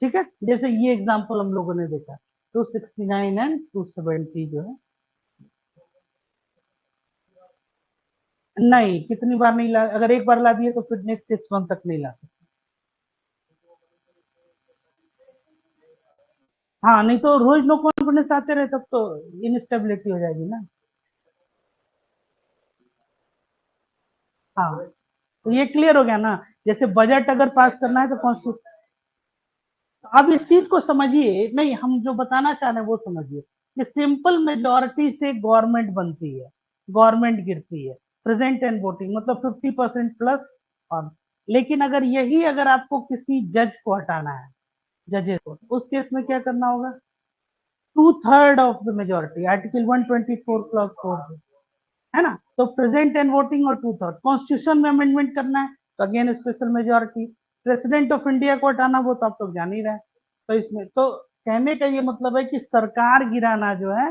ठीक है। जैसे ये एग्जांपल हम लोगों ने देखा, 269 एंड 270 जो है, नहीं कितनी बार नहीं ला, अगर एक बार ला दिए तो फिर नेक्स्ट 6 मंथ तक नहीं ला सकते। हाँ नहीं तो रोज नो कॉन्फिडेंस आते रहे तब तो इनस्टेबिलिटी हो जाएगी ना। हाँ तो ये क्लियर हो गया ना, जैसे बजट अगर पास करना है तो कॉन्स्टिट्यूशन, अब इस चीज को समझिए, नहीं हम जो बताना चाह रहे हैं वो समझिए, कि सिंपल मेजोरिटी से गवर्नमेंट बनती है, गवर्नमेंट गिरती है, प्रेजेंट एंड वोटिंग मतलब 50% प्लस। और लेकिन अगर यही अगर आपको किसी जज को हटाना है, जजेस को, उस केस में क्या करना होगा, 2/3 of the majority, article 124 clause 4, है ना। तो प्रेजेंट एंड वोटिंग और 2/3, कॉन्स्टिट्यूशन में अमेंडमेंट करना है तो again special majority, president of India को हटाना वो तो आप लोग जान ही रहे हैं। तो इसमें तो कहने का ये मतलब है कि सरकार गिराना जो है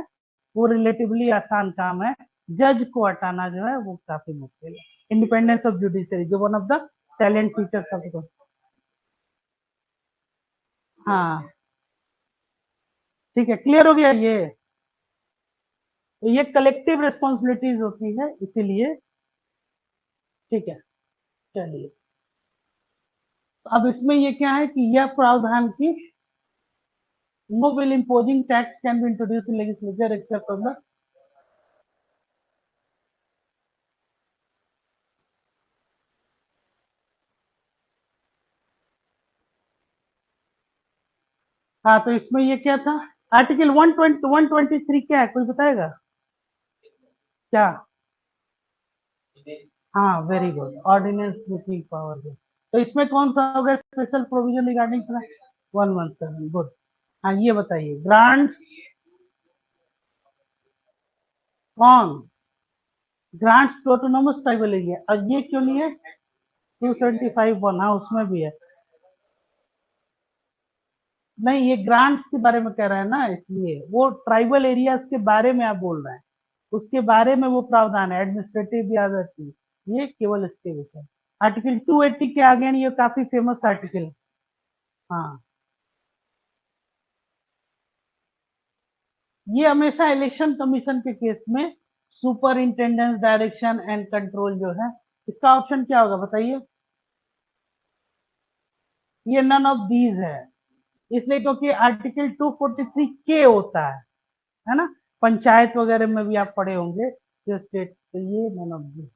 वो रिलेटिवली आसान काम है, जज को हटाना जो है वो काफी मुश्किल है। इंडिपेंडेंस ऑफ जुडिशरी जो one of the salient features of, हाँ ठीक है, क्लियर हो गया ये। तो ये कलेक्टिव रिस्पॉन्सिबिलिटीज होती है इसीलिए, ठीक है। चलिए, अब इसमें ये क्या है कि यह प्रावधान की no bill imposing tax can be introduce in legislature except on the, हाँ तो इसमें ये क्या था, आर्टिकल 123 क्या है, कोई बताएगा क्या। हाँ very good, ordinance booking power, तो इसमें कौन सा होगा स्पेशल प्रोविजन रिगार्डिंग 117, गुड। हाँ ये बताइए, ग्रांट्स, कौन, grants to autonomous tribal area, और ये क्यों नहीं है, 275 हाँ उसमें भी है। नहीं ये ग्रांट्स के बारे में कह रहा है ना, इसलिए वो ट्राइबल एरियाज के बारे में आप बोल रहे हैं, उसके बारे में वो प्रावधान है, एडमिनिस्ट्रेटिव या अदर, ये केवल इसके विषय। आर्टिकल 280 के आगे ये काफी फेमस आर्टिकल। हाँ, ये हमेशा इलेक्शन कमीशन के केस में सुपरिंटेंडेंस डायरेक्शन एंड कंट्रोल जो है, इसका ऑप्शन क्या होगा बताइए? ये नन ऑफ दीज है, इसलिए क्योंकि आर्टिकल 243 के होता है ना, पंचायत वगैरह में भी आप पढ़े होंगे जो स्टेट, तो ये नन ऑफ दीज।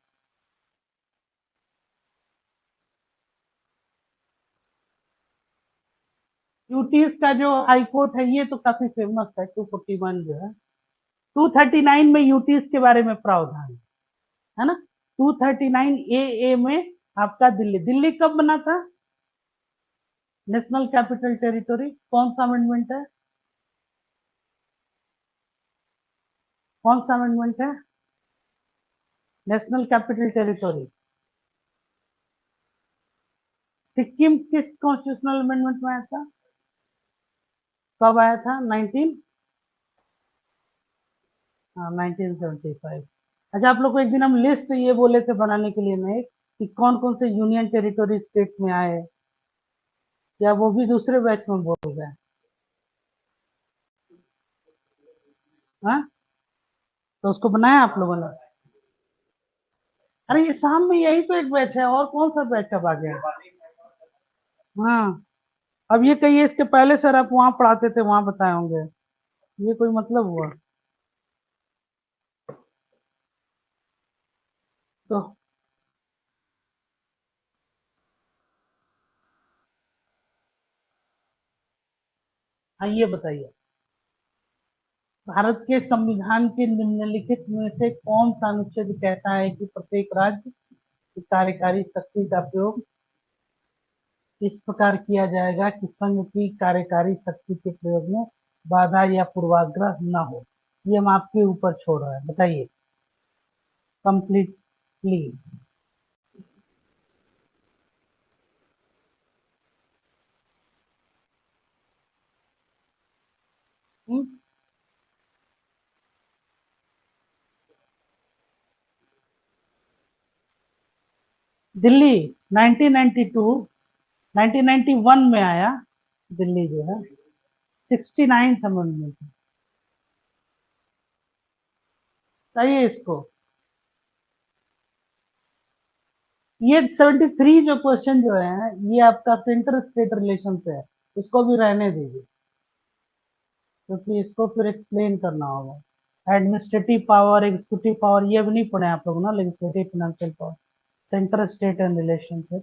यूटीज का जो हाई कोर्ट है ये तो काफी फेमस है, 241 जो है। 239 में यूटीज के बारे में प्रावधान है ना, 239 ए में आपका दिल्ली, दिल्ली कब बना था? नेशनल कैपिटल टेरिटरी कौन सा अमेंडमेंट है? कौन सा अमेंडमेंट है? National capital territory. सिक्किम किस कॉन्स्टिट्यूशनल अमेंडमेंट में आया था? कब आया था? 1975। अच्छा, आप लोग को एक दिन हम लिस्ट ये बोले थे बनाने के लिए में कि कौन कौन से यूनियन टेरिटरी स्टेट में आए, या वो भी दूसरे बैच में बोल गए? हाँ, तो उसको बनाया आप लोगों ने? अरे ये शाम में यही तो एक बैच है, और कौन सा बैच अब आ गया? हाँ, अब ये कहिए इसके पहले सर आप वहां पढ़ाते थे, वहां बताए होंगे, ये कोई मतलब हुआ? तो हाँ, ये बताइए, भारत के संविधान के निम्नलिखित में से कौन सा अनुच्छेद कहता है कि प्रत्येक राज्य की कार्यकारी शक्ति का प्रयोग इस प्रकार किया जाएगा कि संघ की कार्यकारी शक्ति के प्रयोग में बाधा या पूर्वाग्रह न हो? ये हम आपके ऊपर छोड़ रहे हैं, बताइए कंप्लीटली। दिल्ली 1992, 1991 में आया दिल्ली जो है, 69th अमेंडमेंट। चाहिए इसको? ये 73 जो क्वेश्चन जो है ये आपका सेंटर स्टेट रिलेशन से है, इसको भी रहने दीजिए क्योंकि इसको फिर एक्सप्लेन करना होगा। एडमिनिस्ट्रेटिव पावर, एग्जीक्यूटिव पावर, ये भी नहीं पढ़े आप लोग ना, legislative, financial power, centre state and relation से।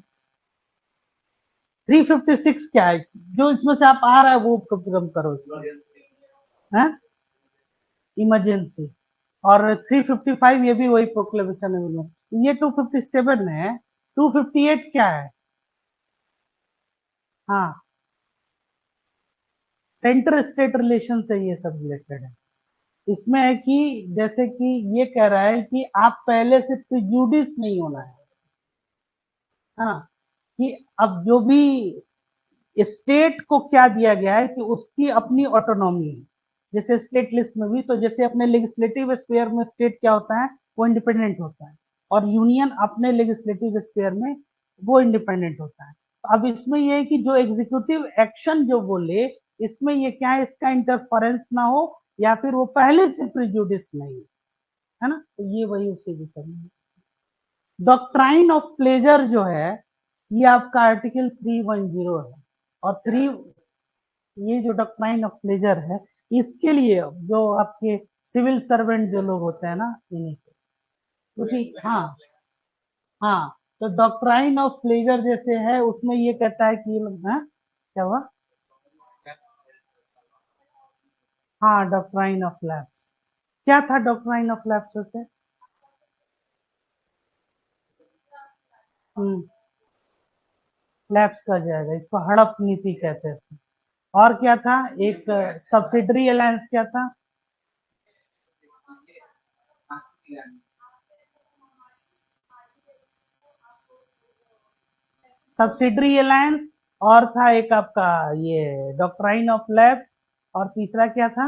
356 क्या है जो इसमें से आप आ रहा है वो कम से कम करो इसको, है इमरजेंसी। और 355 ये भी वही प्रोक्लेमेशन है, ये 257 है। 258 क्या है? हाँ, सेंटर स्टेट रिलेशन से ये सब रिलेटेड है। इसमें है कि जैसे कि ये कह रहा है कि आप पहले से प्रिजुडिस नहीं होना है ना, कि अब जो भी स्टेट को क्या दिया गया है कि उसकी अपनी ऑटोनॉमी है, जैसे स्टेट लिस्ट में भी, तो जैसे अपने लेजिस्लेटिव स्फीयर में स्टेट क्या होता है, वो इंडिपेंडेंट होता है, और यूनियन अपने लेजिस्लेटिव स्फीयर में वो इंडिपेंडेंट होता है। अब इसमें ये है कि जो एग्जीक्यूटिव एक्शन जो बोले, इसमें ये क्या है, इसका इंटरफेरेंस ना हो, या फिर वो पहले से प्रिजुडिस नहीं है ना, तो ये वही उसी विषय में। डॉक्ट्राइन ऑफ प्लेजर जो है ये आपका आर्टिकल 310 है, और थ्री, ये जो डॉक्ट्राइन ऑफ प्लेजर है इसके लिए जो आपके सिविल सर्वेंट जो लोग होते हैं ना, इन्हीं को, क्योंकि हाँ, हाँ, तो डॉक्ट्राइन ऑफ प्लेजर जैसे है उसमें ये कहता है कि हाँ, क्या हुआ? हाँ, डॉक्ट्राइन ऑफ लैप्स। क्या था डॉक्ट्राइन ऑफ लैप्स वैसे? लैप्स कर जाएगा, इसको हड़प नीति कहते थे। और क्या था, एक सब्सिडरी अलायंस क्या था? सब्सिडरी अलायंस, और था एक आपका ये डॉक्ट्राइन ऑफ लैप्स, और तीसरा क्या था,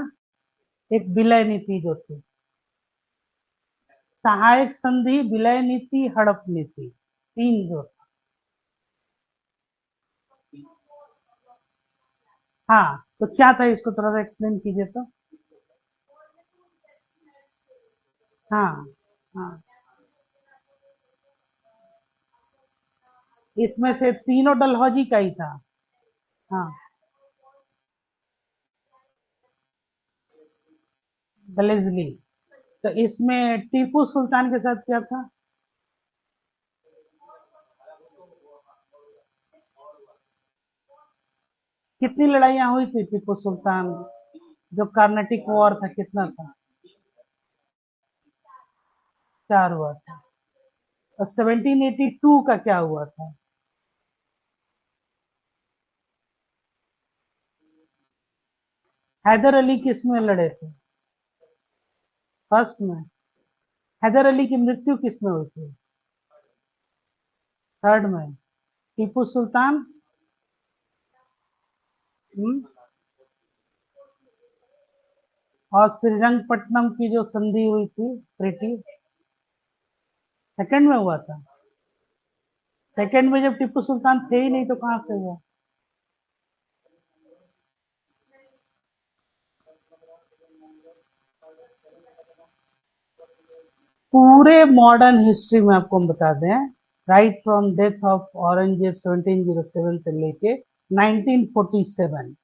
एक विलय नीति जो थी, सहायक संधि, विलय नीति, हड़प नीति, तीन जो था। हाँ, तो क्या था, इसको थोड़ा सा एक्सप्लेन कीजिए तो। हाँ हाँ, इसमें से तीनों डलहौजी का ही था। हाँ, गलेजली। तो इसमें टीपू सुल्तान के साथ क्या था? कितनी लड़ाइयां हुई थी टीपू सुल्तान, जो कार्नेटिक वॉर था, कितना था? 4 हुआ था। और 1782 का क्या हुआ था? हैदर अली किस में लड़े थे? फर्स्ट में। हैदर अली की मृत्यु किस में हुई थी? थर्ड में। टीपू सुल्तान? हम्म? और श्रीरंगपट्टनम की जो संधि हुई थी, ट्रीटी, सेकंड में हुआ था। सेकंड में जब टीपू सुल्तान थे ही नहीं तो कहां से हुआ? पूरे मॉडर्न हिस्ट्री में आपको हम बता दें, right from death of Aurangzeb 1707 से लेके 1947,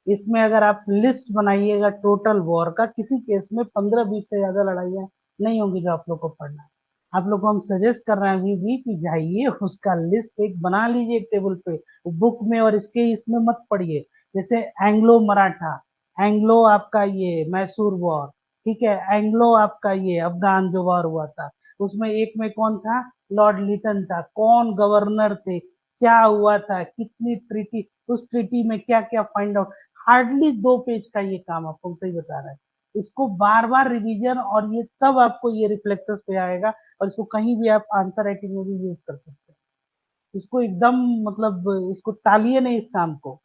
इसमें अगर आप लिस्ट बनाइएगा टोटल वॉर का, किसी केस में 15-20 से ज्यादा लड़ाइयां नहीं होंगी जो आप लोग को पढ़ना है। आप लोग को हम सजेस्ट कर रहे हैं अभी भी कि जाइए उसका लिस्ट एक बना लीजिए एक टेबल पे, बुक में, और इसके इसमें मत पढ़िए। जैसे एंग्लो मराठा, एंग्लो आपका ये मैसूर वॉर, ठीक है, एंग्लो आपका ये अफगान जो वॉर हुआ था, उसमें एक में कौन था? लॉर्ड लिटन था। कौन गवर्नर थे, क्या हुआ था, कितनी ट्रीटी, उस ट्रीटी में क्या क्या फाइंड आउट। हार्डली 2 पेज का ये काम, आपको सही बता रहा है। इसको बार बार रिवीजन, और ये तब आपको ये रिफ्लेक्सेस पे आएगा, और इसको कहीं भी आप आंसर राइटिंग में भी यूज कर सकते हैं। इसको एकदम, मतलब इसको टालिए नहीं इस काम को,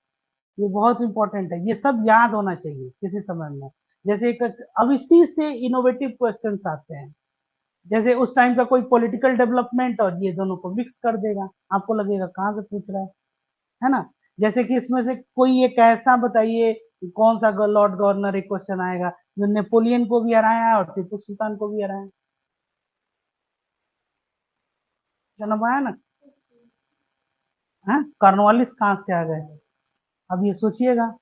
ये बहुत इंपॉर्टेंट है, ये सब याद होना चाहिए किसी समय में। जैसे एक, अब इसी से इनोवेटिव क्वेश्चंस आते हैं। जैसे उस टाइम का कोई पॉलिटिकल डेवलपमेंट, और ये दोनों को मिक्स कर देगा, आपको लगेगा कहाँ से पूछ रहा है ना? जैसे कि इसमें से कोई एक ऐसा बताइए, कौन सा लॉर्ड गवर्नर, एक क्वेश्चन आएगा जो नेपोलियन को भी हराया है और टीपू सुल्तान को भी हराया है। जनाब आया ना? है, कॉर्नवालिस कहाँ से आ गए? अब ये सोचिएगा।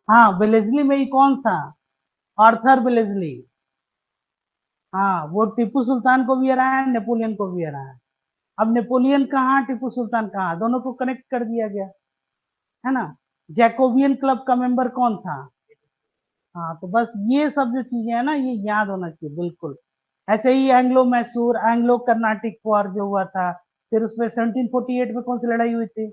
हाँ, बेलेजली में ही कौन सा? आर्थर बेलेजली। हाँ, वो टीपू सुल्तान को भी हराया है, नेपोलियन को भी हराया है। अब नेपोलियन कहाँ, टीपू सुल्तान कहाँ, दोनों को कनेक्ट कर दिया गया, है ना? जैकोबियन क्लब का मेंबर कौन था? हाँ, तो बस ये सब जो चीजें है ना, ये याद होना चाहिए बिल्कुल। ऐसे ही Anglo Mysore, Anglo Carnatic war जो हुआ था, फिर उसमें 1748 में कौन सी लड़ाई हुई थी?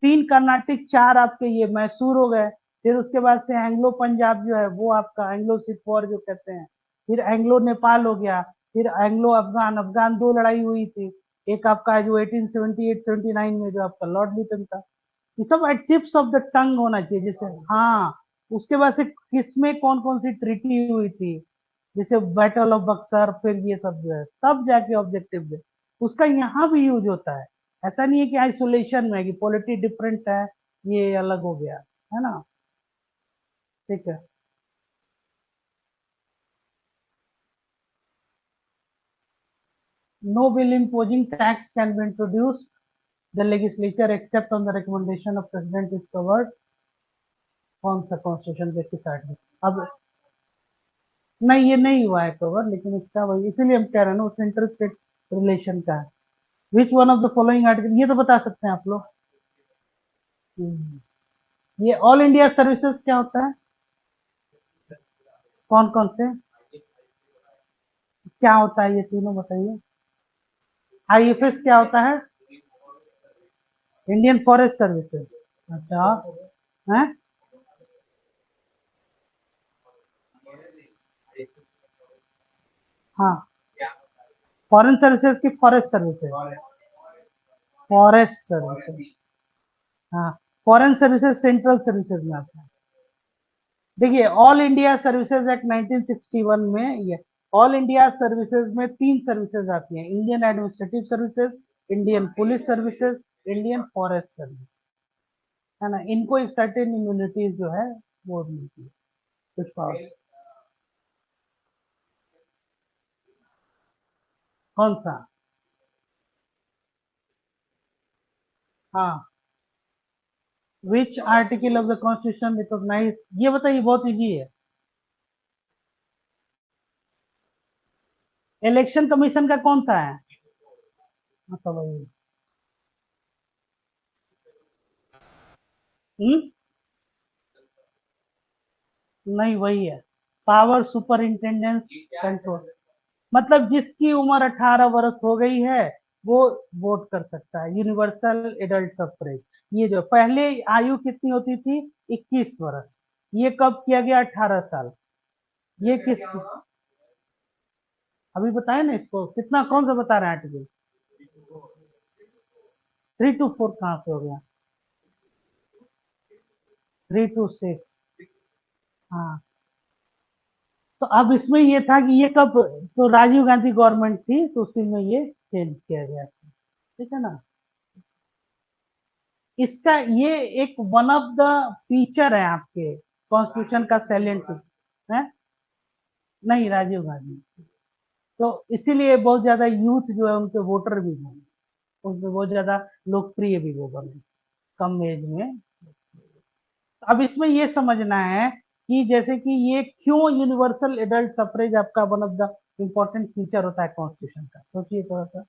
3 कर्नाटिक, 4 आपके ये मैसूर हो गए। फिर उसके बाद से एंग्लो पंजाब जो है वो आपका एंग्लो सिख वॉर जो कहते हैं। फिर एंग्लो नेपाल हो गया। फिर एंग्लो अफगान, अफगान 2 लड़ाई हुई थी। एक आपका जो 1878-79 में जो आपका लॉर्ड लिटन था। ये सब टिप्स ऑफ द टंग होना चाहिए, जैसे। हाँ, उसके बाद से किसमें कौन कौन सी ट्रीटी हुई थी, जैसे बैटल ऑफ बक्सर, फिर ये सब जो है, तब जाके ऑब्जेक्टिव दे, उसका यहाँ भी यूज होता है। ऐसा नहीं है कि आइसोलेशन में कि पॉलिटी डिफरेंट है, ये अलग हो गया, है ना? ठीक है। No bill imposing tax can be introduced the legislature except on the recommendation of president is covered। कौन सा कॉन्स्टिट्यूशन के किस आर्टिकल? अब नहीं, ये नहीं हुआ है कवर, लेकिन इसका वही, इसीलिए हम कह रहे हैं ना, उस इंटर स्टेट रिलेशन का है। Which one of the following article, ये तो बता सकते हैं आप लोग। ये ऑल इंडिया सर्विसेज क्या होता है? कौन कौन से, क्या होता है, ये तीनों बताइए। आईएफएस क्या होता है? Indian forest services. अच्छा, है। हाँ, फॉरेन सर्विसेज की फॉरेस्ट सर्विसेज? Forest services. हाँ, फॉरेन सर्विसेज सेंट्रल सर्विसेज में आता है। देखिए, ऑल इंडिया सर्विसेज एक्ट 1961 में, ये ऑल इंडिया सर्विसेज में 3 सर्विसेज आती हैं, Indian administrative services, Indian police services, Indian forest service, है ना, इनको एक सर्टेन इम्यूनिटीज जो है वो मिलती है कुछ पावर से। कौन सा? हाँ, which article of the constitution recognise, ये बताइए, बहुत इजी है। इलेक्शन कमीशन का कौन सा है? मतलब वही। नहीं, वही है, पावर सुपरिंटेंडेंस कंट्रोल। मतलब जिसकी उम्र 18 वर्ष हो गई है वो वोट कर सकता है, यूनिवर्सल एडल्ट सफरेज। ये जो पहले आयु कितनी होती थी, 21 वर्ष, ये कब किया गया, 18 साल। ये किस, अभी बताया ना इसको, कितना कौन सा बता रहे हैं आर्टिकल? 3 to 4 कहां से हो गया? 3 to 6। हाँ, तो अब इसमें ये था कि ये कब, तो राजीव गांधी गवर्नमेंट थी तो उसी में ये चेंज किया गया था, ठीक है ना। इसका ये एक वन ऑफ द फीचर है आपके कॉन्स्टिट्यूशन का, सैलेंट है। नहीं, राजीव गांधी। तो इसीलिए बहुत ज्यादा यूथ जो है उनके वोटर भी हैं, उनमें बहुत ज्यादा लोकप्रिय भी वो बने कम एज में। अब इसमें ये समझना है कि जैसे कि ये क्यों यूनिवर्सल एडल्ट सफरेज आपका one of the important feature होता है कॉन्स्टिट्यूशन का, सोचिए थोड़ा सा।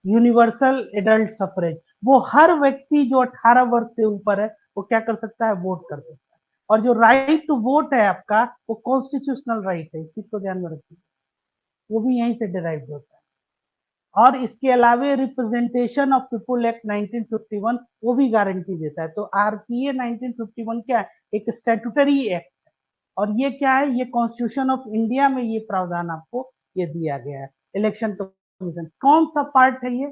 यूनिवर्सल एडल्ट सफरेज, वो हर व्यक्ति जो 18 वर्ष से ऊपर है वो क्या कर सकता है, वोट कर सकता है। और जो राइट टू वोट है आपका, वो कॉन्स्टिट्यूशनल राइट है, इस चीज को ध्यान में रखिए, वो भी यहीं से डिराइव होता है। और इसके अलावे रिप्रेजेंटेशन ऑफ पीपुल एक्ट 1951 वो भी गारंटी देता है। तो आरपीए 1951 क्या है, एक स्टैट्यूटरी एक्ट है। और ये क्या है, ये कॉन्स्टिट्यूशन ऑफ इंडिया में ये प्रावधान आपको ये दिया गया है। इलेक्शन कमीशन कौन सा पार्ट है ये,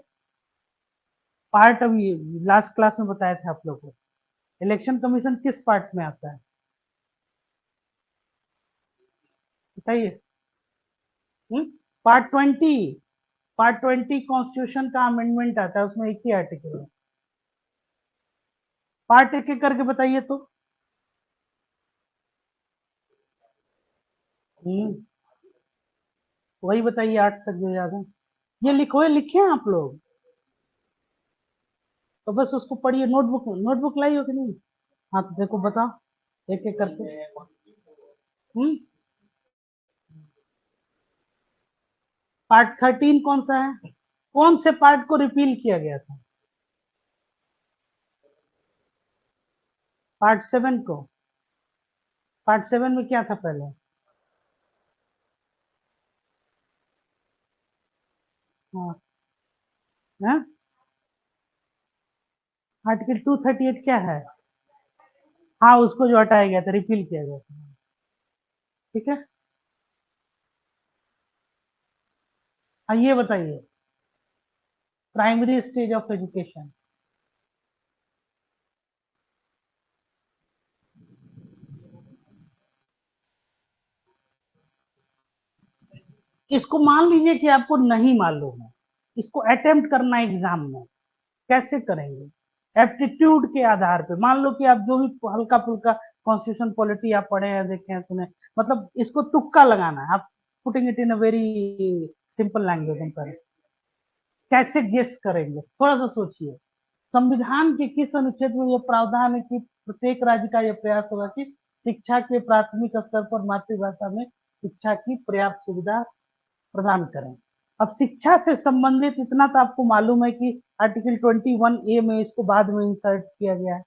पार्ट अभी लास्ट क्लास में बताया था आप लोगों को। इलेक्शन कमीशन किस पार्ट में आता है, बताइए। पार्ट 20, पार्ट 20 कॉन्स्टिट्यूशन का अमेंडमेंट आता है, उसमें एक ही आर्टिकल है। पार्ट एक एक करके बताइए तो। हम्म, वही बताइए 8 तक जो याद है। ये लिखो है, लिखे हैं आप लोग, तो बस उसको पढ़िए। नोटबुक, नोटबुक लाई हो कि नहीं? हाँ, तो देखो बताओ एक एक करके। हम्म, पार्ट 13 कौन सा है, कौन से पार्ट को रिपील किया गया था? पार्ट 7 को। पार्ट 7 में क्या था पहले? हाँ, हाँ? आर्टिकल 238 क्या है? हाँ, उसको जो हटाया गया था, रिपील किया गया था, ठीक है। हाँ, ये बताइए, प्राइमरी स्टेज ऑफ एजुकेशन। इसको मान लीजिए कि आपको नहीं मालूम है, इसको अटेम्प्ट करना एग्जाम में, कैसे करेंगे? एप्टीट्यूड के आधार पे, मान लो कि आप जो भी हल्का फुल्का कॉन्स्टिट्यूशन पॉलिटी आप पढ़े हैं, देखे हैं, सुने, मतलब इसको तुक्का लगाना है, आप putting it in a very simple language में करें, कैसे गेस करेंगे, थोड़ा सा सोचिए। संविधान के किस अनुच्छेद में यह प्रावधान है कि प्रत्येक राज्य का यह प्रयास होगा कि शिक्षा के प्राथमिक स्तर पर मातृभाषा में शिक्षा की पर्याप्त सुविधा प्रदान करें? अब शिक्षा से संबंधित इतना तो आपको मालूम है कि आर्टिकल 21A में इसको बाद में इंसर्ट किया गया है,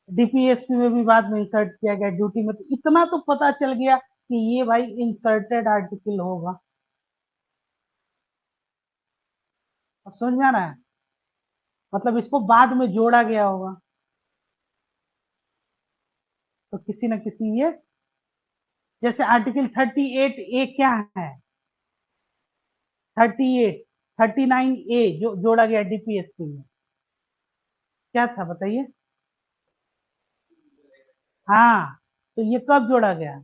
डीपीएसपी में भी बाद में इंसर्ट किया गया ड्यूटी में, तो इतना तो पता चल गया कि ये भाई इंसर्टेड आर्टिकल होगा। अब समझ में आ रहा है, मतलब इसको बाद में जोड़ा गया होगा, तो किसी न किसी ये, जैसे आर्टिकल 38A क्या है, 38, 39A जो जोड़ा गया डीपीएसपी में, क्या था बताइए? हाँ, तो ये कब जोड़ा गया?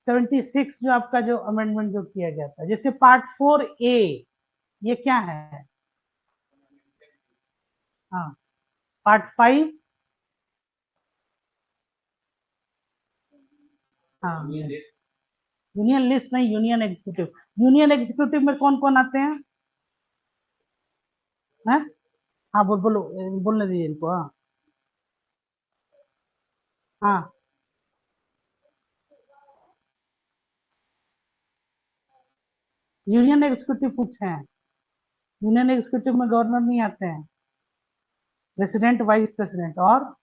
76 जो आपका जो अमेंडमेंट जो किया गया था, जैसे पार्ट 4A, ये क्या है? हाँ, पार्ट 5, हाँ, यूनियन लिस्ट नहीं, यूनियन एग्जीक्यूटिव। यूनियन एग्जीक्यूटिव में कौन कौन आते हैं? हैं? हाँ, बोलो, बोलने दीजिए इनको। हाँ, हाँ, यूनियन एग्जीक्यूटिव पूछे हैं। यूनियन एग्जीक्यूटिव में गवर्नर नहीं आते हैं, प्रेसिडेंट, वाइस प्रेसिडेंट और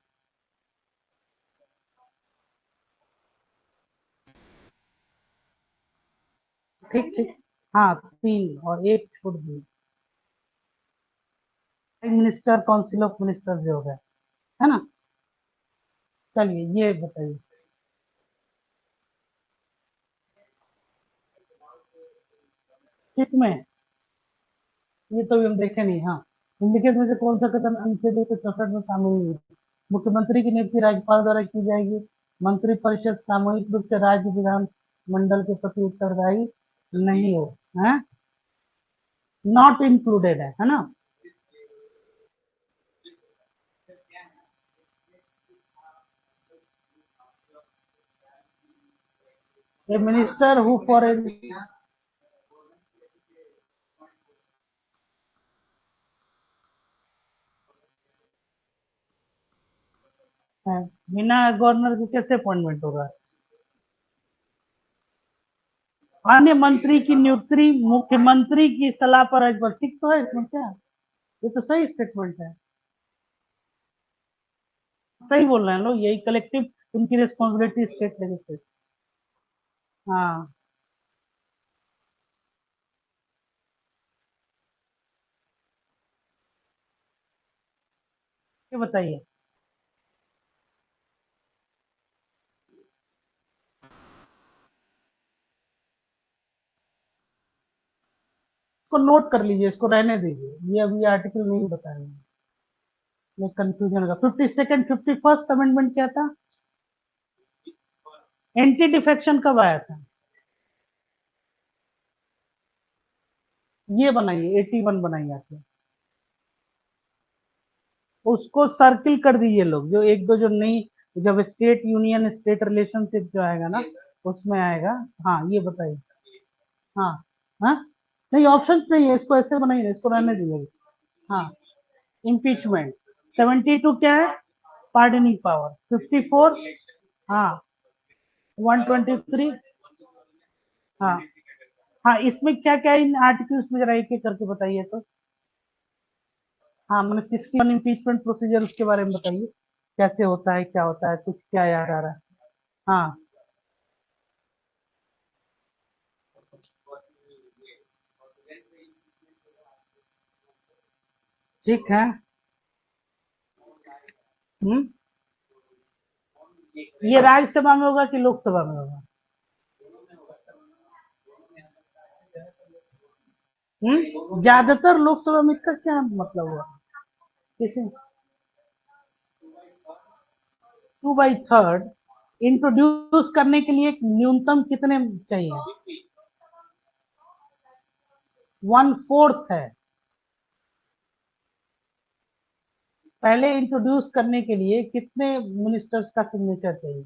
ठीक ठीक, हाँ, 3 और 1 छोड़ दिए। Prime minister, council of ministers जो हो गए, है ना? चलिए ये बताइए। किसमें? ये तो अभी हम देखे नहीं। हाँ, निम्नलिखित में से कौन सा कथन अनुच्छेद 164 में शामिल नहीं है? मुख्यमंत्री की नियुक्ति राज्यपाल द्वारा की जाएगी। मंत्रिपरिषद सामूहिक रूप से राज्य विधान मंडल के प्रति उत्तरदायी नहीं हो, है? नॉट इंक्लूडेड है ना? ए मिनिस्टर हु फॉर बिना गवर्नर के कैसे अपॉइंटमेंट होगा? अन्य मंत्री की नियुक्ति मुख्यमंत्री की सलाह पर राज्यपाल, ठीक तो है इसमें क्या? ये तो सही स्टेटमेंट है, सही बोल रहे हैं लोग, यही कलेक्टिव उनकी रिस्पॉन्सिबिलिटी स्टेट लेजिस्लेचर। हाँ, ये बताइए। इसको नोट कर लीजिए, इसको रहने दीजिए, ये अभी आर्टिकल नहीं बताएंगे, ये कंफ्यूजन होगा। 52nd 51st अमेंडमेंट क्या था? एंटी डिफेक्शन कब आया था? ये बनाइए, 81 बनाइए आपने। उसको सर्किल कर दीजिए लोग, जो एक दो जो नहीं, जब स्टेट यूनियन स्टेट रिलेशनशिप जो आएगा ना, उसमें आएगा। हाँ, ये बताइए। हाँ, हाँ, नहीं ऑप्शन नहीं है, इसको ऐसे बनाइए, इसको रहने दीजिए। हाँ, इम्पीचमेंट। 72 क्या है? Pardoning power. 54, हाँ, 123, हाँ, हाँ, इसमें क्या क्या इन आर्टिकल्स में जरा एक एक करके बताइए तो। हाँ, मैंने 61 इम्पीचमेंट प्रोसीजर, उसके बारे में बताइए, कैसे होता है, क्या होता है, कुछ क्या याद आ रहा है? हाँ, ठीक है। हम्म, ये राज्यसभा में होगा कि लोकसभा में होगा? ज्यादातर लोकसभा में, इसका क्या मतलब हुआ? किसी 2/3 इंट्रोड्यूस करने के लिए न्यूनतम कितने चाहिए? 1/4 है। पहले इंट्रोड्यूस करने के लिए कितने मिनिस्टर्स का सिग्नेचर चाहिए?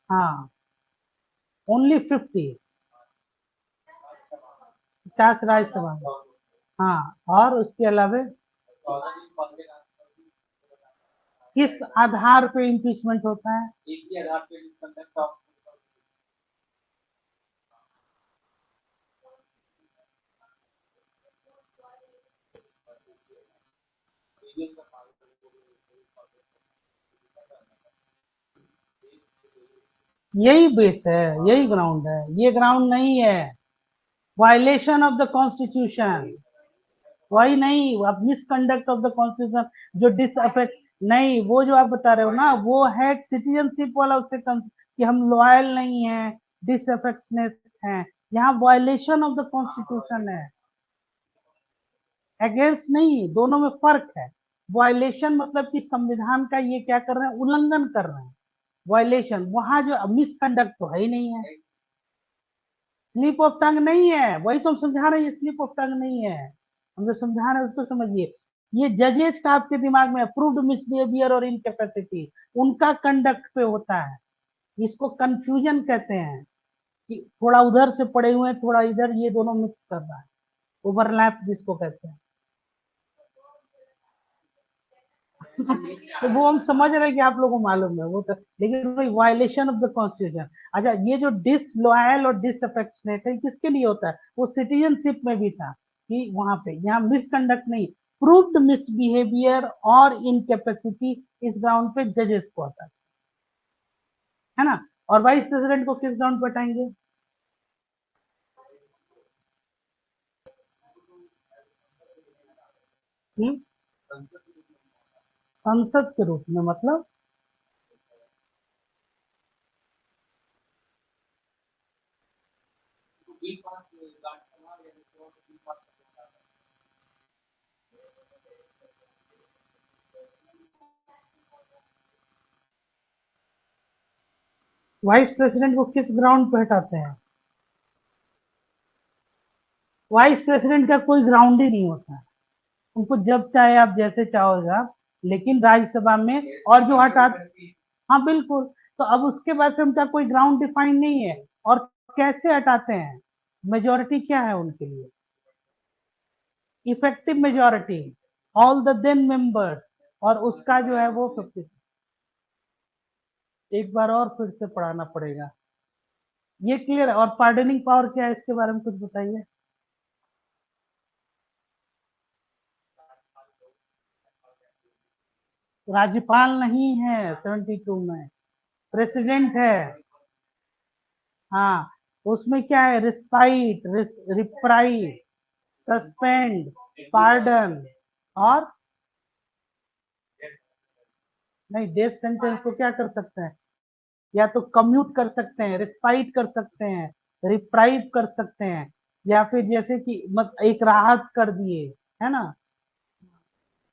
हाँ, ओनली 50। 50 राज्यसभा में। हाँ, और उसके अलावा किस आधार पे इम्पीचमेंट होता है? यही बेस है, यही ग्राउंड है, ये ग्राउंड नहीं है। वायलेशन ऑफ द कॉन्स्टिट्यूशन, वही नहीं, अब मिसकंडक्ट ऑफ द कॉन्स्टिट्यूशन, जो डिसअफेक्ट, नहीं, वो जो आप बता रहे हो ना, वो है सिटीजनशिप वाला, उससे कि हम लॉयल नहीं है, डिसअफेक्शनेट है। यहाँ वायलेशन ऑफ द कॉन्स्टिट्यूशन है, अगेंस्ट नहीं, दोनों में फर्क है। वायलेशन मतलब कि संविधान का ये क्या कर रहे हैं, उल्लंघन कर रहे हैं। वायलेशन, वहां जो मिसकंडक्ट तो है ही नहीं है, स्लिप ऑफ टंग नहीं है, वही तो हम समझा रहे हैं, स्लिप ऑफ टंग नहीं है, हम जो समझा रहे हैं उसको समझिए। ये जजेज का आपके दिमाग में अप्रूव्ड मिसबिहेवियर और इनकैपेसिटी उनका कंडक्ट पे होता है, इसको कंफ्यूजन कहते हैं कि थोड़ा उधर से पड़े हुए हैं थोड़ा इधर, ये दोनों मिक्स कर रहा है, ओवरलैप जिसको कहते हैं। तो वो हम समझ रहे हैं कि आप लोगों को मालूम है वो तो, लेकिन भाई वायलेशन ऑफ द कॉन्स्टिट्यूशन। अच्छा, ये जो डिसलॉयल और डिसअफेक्शनेट है किसके लिए होता है, वो सिटीजनशिप में भी था कि वहां पे, यहाँ मिसकंडक्ट नहीं, प्रूव्ड मिसबिहेवियर और इनकैपेसिटी इस ग्राउंड पे जजेस को आता है ना। और वाइस प्रेसिडेंट को किस ग्राउंड पर हटाएंगे? संसद के रूप में, मतलब वाइस प्रेसिडेंट को किस ग्राउंड पे हटाते हैं? वाइस प्रेसिडेंट का कोई ग्राउंड ही नहीं होता है, उनको जब चाहे आप जैसे चाहोगे आप, लेकिन राज्यसभा में और जो हटा, हाँ बिल्कुल, तो अब उसके बाद से उनका कोई ग्राउंड डिफाइन नहीं है। और कैसे हटाते हैं, मेजोरिटी क्या है उनके लिए, effective majority, all the then members, और उसका जो है वो 50। एक बार और फिर से पढ़ाना पड़ेगा, ये क्लियर है। और पार्डनिंग पावर क्या है, इसके बारे में कुछ बताइए। राज्यपाल नहीं है 72 में, प्रेसिडेंट है। हाँ, उसमें क्या है, रिस्पाइट, रिप्राइट, सस्पेंड, पार्डन, और नहीं, डेथ सेंटेंस को क्या कर सकते हैं, या तो कम्यूट कर सकते हैं, रिस्पाइट कर सकते हैं, रिप्राइव कर सकते हैं, या फिर जैसे कि मत एक राहत कर दिए, है ना,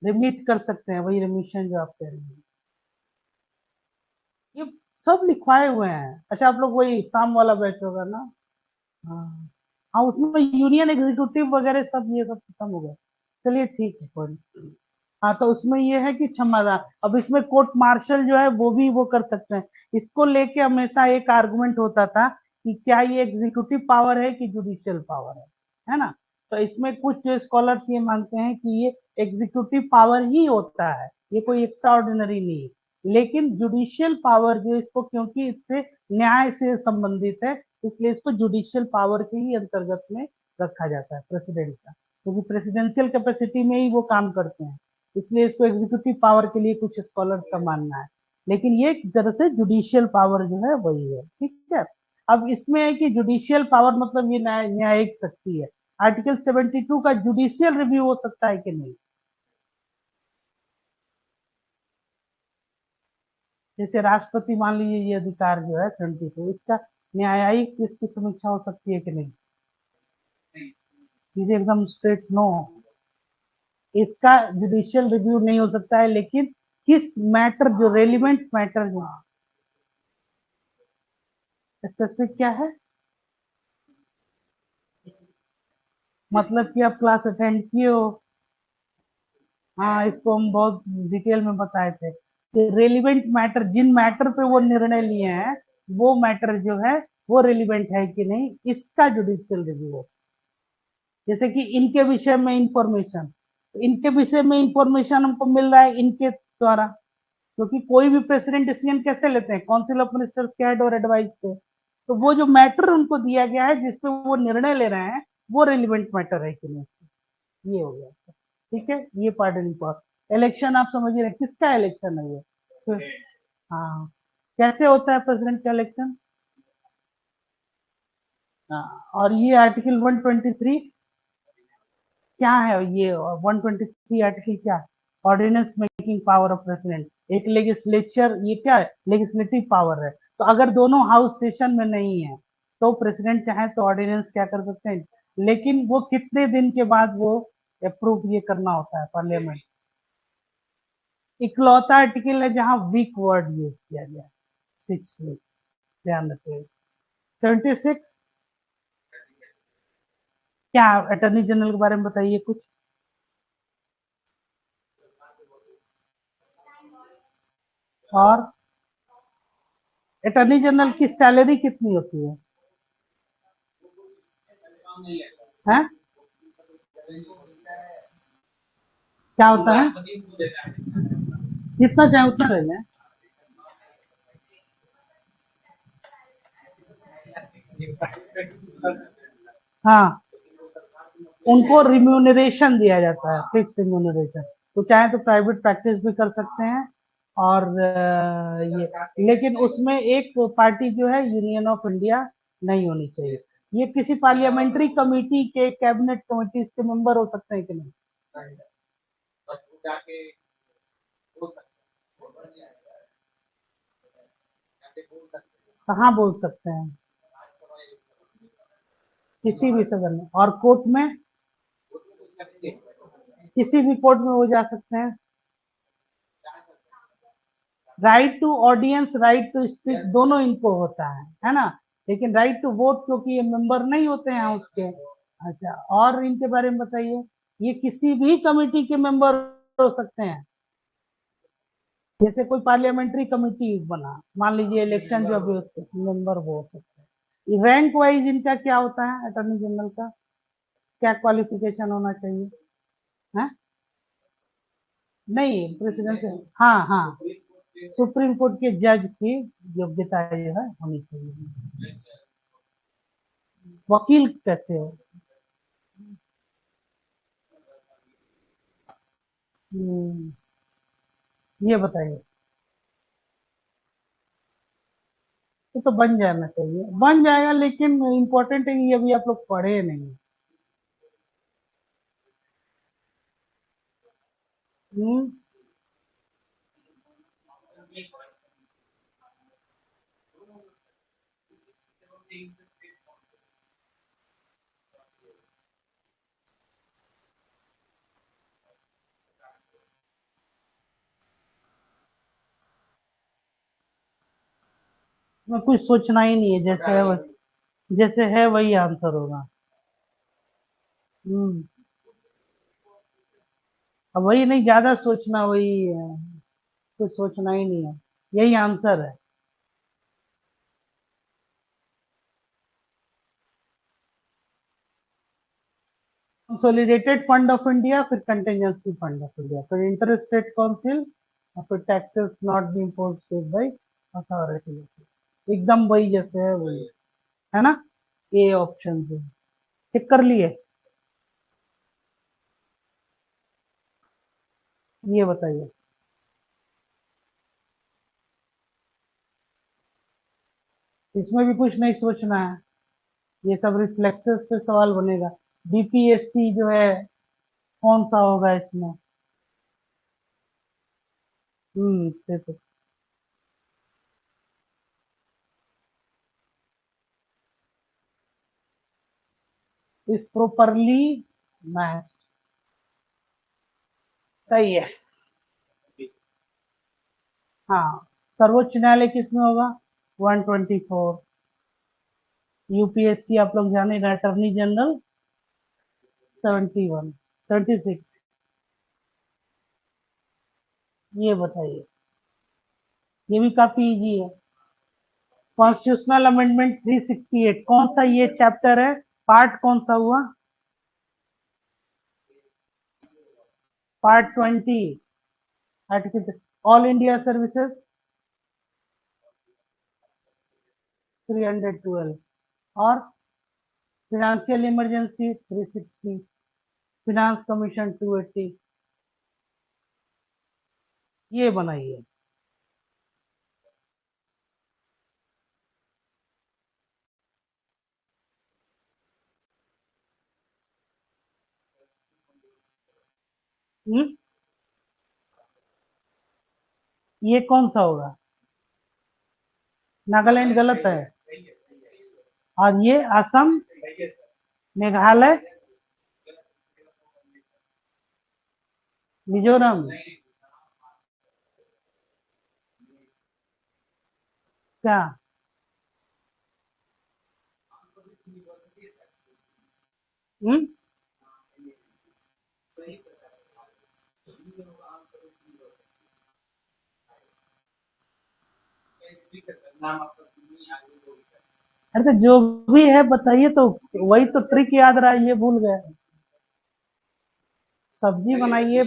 रिमिट कर सकते हैं, वही रिमिशन जो आप कह रहे हैं, ये सब लिखवाए हुए हैं। अच्छा, आप लोग वही शाम वाला बैच होगा ना? हाँ, हाँ, उसमें यूनियन एग्जीक्यूटिव वगैरह सब ये सब खत्म हो गया। चलिए ठीक है, कोई नहीं। हाँ, तो उसमें ये है कि क्षमादान, अब इसमें कोर्ट मार्शल जो है वो भी वो कर सकते हैं। इसको लेके हमेशा एक आर्गुमेंट होता था कि क्या ये एग्जीक्यूटिव पावर है कि जुडिशियल पावर है ना। तो इसमें कुछ स्कॉलर्स ये मानते हैं कि ये एग्जीक्यूटिव पावर ही होता है, ये कोई एक्स्ट्रा ऑर्डिनरी नहीं है। लेकिन जुडिशियल पावर जो इसको, क्योंकि इससे न्याय से संबंधित है, इसलिए इसको जुडिशियल पावर के ही अंतर्गत में रखा जाता है प्रेसिडेंट का, क्योंकि प्रेसिडेंशियल कैपेसिटी में ही वो काम करते हैं, इसलिए इसको एग्जीक्यूटिव पावर के लिए कुछ स्कॉलर्स का मानना है। लेकिन ये एक तरह से जुडिशियल पावर जो है वही है, ठीक है। अब इसमें है कि जुडिशियल पावर मतलब ये न्यायिक शक्ति है। आर्टिकल 72 का जुडिशियल रिव्यू हो सकता है कि नहीं? जैसे राष्ट्रपति मान लीजिए, ये अधिकार जो है 72, इसका न्यायिक इसकी समीक्षा हो सकती है कि नहीं? सीधे एकदम स्ट्रेट नो, इसका जुडिशियल रिव्यू नहीं हो सकता है। लेकिन किस मैटर, जो रेलिवेंट मैटर जो स्पेसिफिक क्या है, मतलब कि आप क्लास अटेंड किए हो। हाँ, इसको हम बहुत डिटेल में बताए थे कि रेलिवेंट मैटर, जिन मैटर पे वो निर्णय लिए हैं, वो मैटर जो है वो रेलिवेंट है कि नहीं, इसका जुडिशियल रिव्यू हो। जैसे कि इनके विषय में इंफॉर्मेशन, इनके विषय में इंफॉर्मेशन हमको मिल रहा है इनके द्वारा, क्योंकि कोई भी प्रेसिडेंट डिसीजन कैसे लेते हैं, काउंसिल ऑफ मिनिस्टर्स के हेड और एडवाइस पे। तो वो जो मैटर उनको दिया गया है जिसपे वो निर्णय ले रहे हैं, वो रेलिवेंट मैटर है कि नहीं, ये हो गया। ठीक है, ये पार्डनिंग पावर। इलेक्शन आप समझ रहे हैं, किसका इलेक्शन है ये? हाँ, कैसे होता है प्रेसिडेंट का इलेक्शन? हाँ, और ये आर्टिकल 123 क्या है, ये 123 आर्टिकल क्या, ordinance making power of president, एक लेजिस्लेचर, ये क्या है, लेजिस्लेटिव पावर है। तो अगर दोनों हाउस सेशन में नहीं है तो प्रेसिडेंट चाहे तो ऑर्डिनेंस क्या कर सकते हैं, लेकिन वो कितने दिन के बाद वो अप्रूव ये करना होता है पार्लियामेंट। इकलौता आर्टिकल है जहां वीक वर्ड यूज किया गया है। 6 वीक, ध्यान रखिए। 76 क्या अटॉर्नी जनरल के बारे में बताइए कुछ। और अटॉर्नी जनरल की सैलरी कितनी होती है? क्या होता है? जितना चाहे उतना ले लें। हाँ, उनको रिम्यूनरेशन दिया जाता है, फिक्स रिम्यूनरेशन। तो चाहे तो प्राइवेट प्रैक्टिस भी कर सकते हैं, और ये, लेकिन उसमें एक पार्टी जो है यूनियन ऑफ इंडिया नहीं होनी चाहिए। ये किसी पार्लियामेंट्री कमेटी के, कैबिनेट कमेटीज के मेंबर हो सकते हैं कि नहीं? कहाँ बोल सकते हैं? किसी भी सदन में। और कोर्ट में, किसी भी कोर्ट में वो जा सकते हैं। Right to audience, right to speech, दोनों इनको होता है ना। लेकिन राइट टू वोट, क्योंकि ये मेंबर नहीं होते हैं हाउस के। अच्छा, और इनके बारे में बताइए। ये किसी भी कमेटी के मेंबर हो सकते हैं। जैसे कोई पार्लियामेंट्री कमेटी बना, मान लीजिए इलेक्शन जो अभी, उसके मेंबर वो हो सकते हैं। रैंक वाइज इनका क्या होता है अटॉर्नी जनरल का? क्या क्वालिफिकेशन होना चाहिए? है? नहीं, प्रेसिडेंट से, हाँ हाँ, सुप्रीम कोर्ट के जज की योग्यता जो है होनी चाहिए। वकील कैसे हो? ये बताइए। तो बन जाना चाहिए, बन जाएगा, लेकिन इम्पोर्टेंट है कि अभी आप लोग पढ़े नहीं। हम्म, में कुछ सोचना ही नहीं है, जैसे है बस, जैसे है वही आंसर होगा। हम्म, अब वही नहीं, ज्यादा सोचना वही है, कुछ सोचना ही नहीं है, यही आंसर है। कंसोलिडेटेड फंड ऑफ इंडिया, फिर कंटिजेंसी फंड ऑफ इंडिया, फिर इंटर स्टेट काउंसिल, और फिर taxes not be imposed by authority. एकदम वही जैसे है वही, है ना। ए ऑप्शन जो चेक कर लिए। ये बताइए। इसमें भी कुछ नहीं सोचना है, ये सब रिफ्लेक्सेस पे सवाल बनेगा। बीपीएससी जो है कौन सा होगा इसमें? देखो, इस प्रॉपरली मैच्ड। सही है। हाँ, सर्वोच्च न्यायालय किसमें होगा? 124। यूपीएससी आप लोग जाने, अटॉर्नी जनरल 71, 76। ये बताइए। ये भी काफी इजी है। कॉन्स्टिट्यूशनल अमेंडमेंट 368 कौन सा ये चैप्टर है? पार्ट कौन सा हुआ? Part 20, article all India services 312, और फिनेंशियल इमरजेंसी 360, फिनांस कमीशन 280। ये बनाइए। हम्म, ये कौन सा होगा? नागालैंड गलत है। और ये असम, मेघालय, मिजोरम। क्या? हम्म? अरे तो जो भी है बताइए, तो वही तो ट्रिक याद रहा, ये भूल गए। सब्जी बनाइए,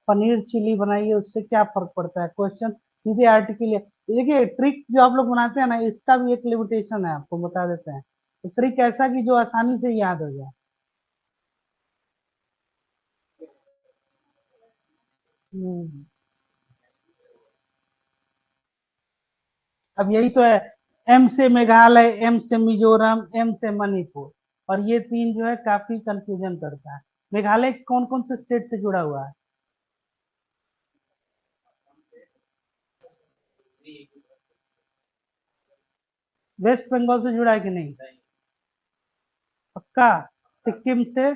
पनीर चिली बनाइए, उससे क्या फर्क पड़ता है? क्वेश्चन सीधे आर्टिकल है। देखिए ट्रिक जो आप लोग बनाते हैं ना, इसका भी एक लिमिटेशन है, आपको बता देते हैं। तो ट्रिक ऐसा कि जो आसानी से याद हो जाए। हम्म, अब यही तो है। एम से मेघालय, एम से मिजोरम, एम से मणिपुर, और ये तीन जो है काफी कंफ्यूजन करता है। मेघालय कौन कौन से स्टेट से जुड़ा हुआ है? वेस्ट बंगाल से जुड़ा है कि नहीं? पक्का? सिक्किम से?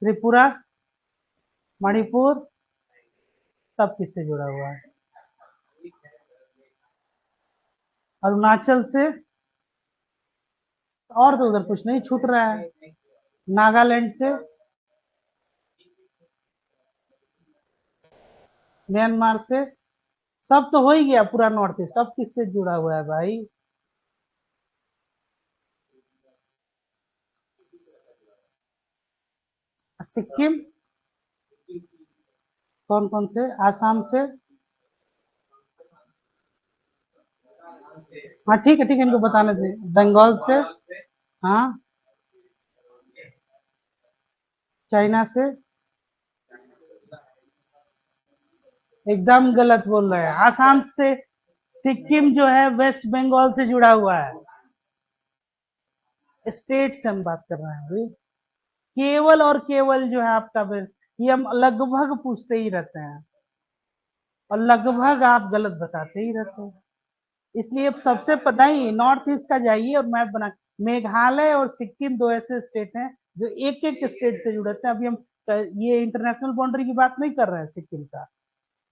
त्रिपुरा? मणिपुर? तब किससे जुड़ा हुआ है? अरुणाचल से? और तो उधर कुछ नहीं छूट रहा है। नागालैंड से? म्यांमार से? सब तो हो ही गया पूरा नॉर्थ ईस्ट, अब किससे जुड़ा हुआ है भाई? सिक्किम? कौन कौन से? आसाम से? हाँ ठीक है ठीक है, इनको बताने दे। बंगाल से? हाँ। चाइना से? एकदम गलत बोल रहे हैं। आसाम से? सिक्किम जो है वेस्ट बंगाल से जुड़ा हुआ है। स्टेट से हम बात कर रहे हैं अभी। केवल और केवल जो है आपका ये हम लगभग पूछते ही रहते हैं, और लगभग आप गलत बताते ही रहते हैं। इसलिए सबसे नहीं, नॉर्थ ईस्ट का जाइए और मैप बना। मेघालय और सिक्किम दो ऐसे स्टेट हैं जो एक एक स्टेट से जुड़े थे। अभी हम ये इंटरनेशनल बाउंड्री की बात नहीं कर रहे हैं सिक्किम का,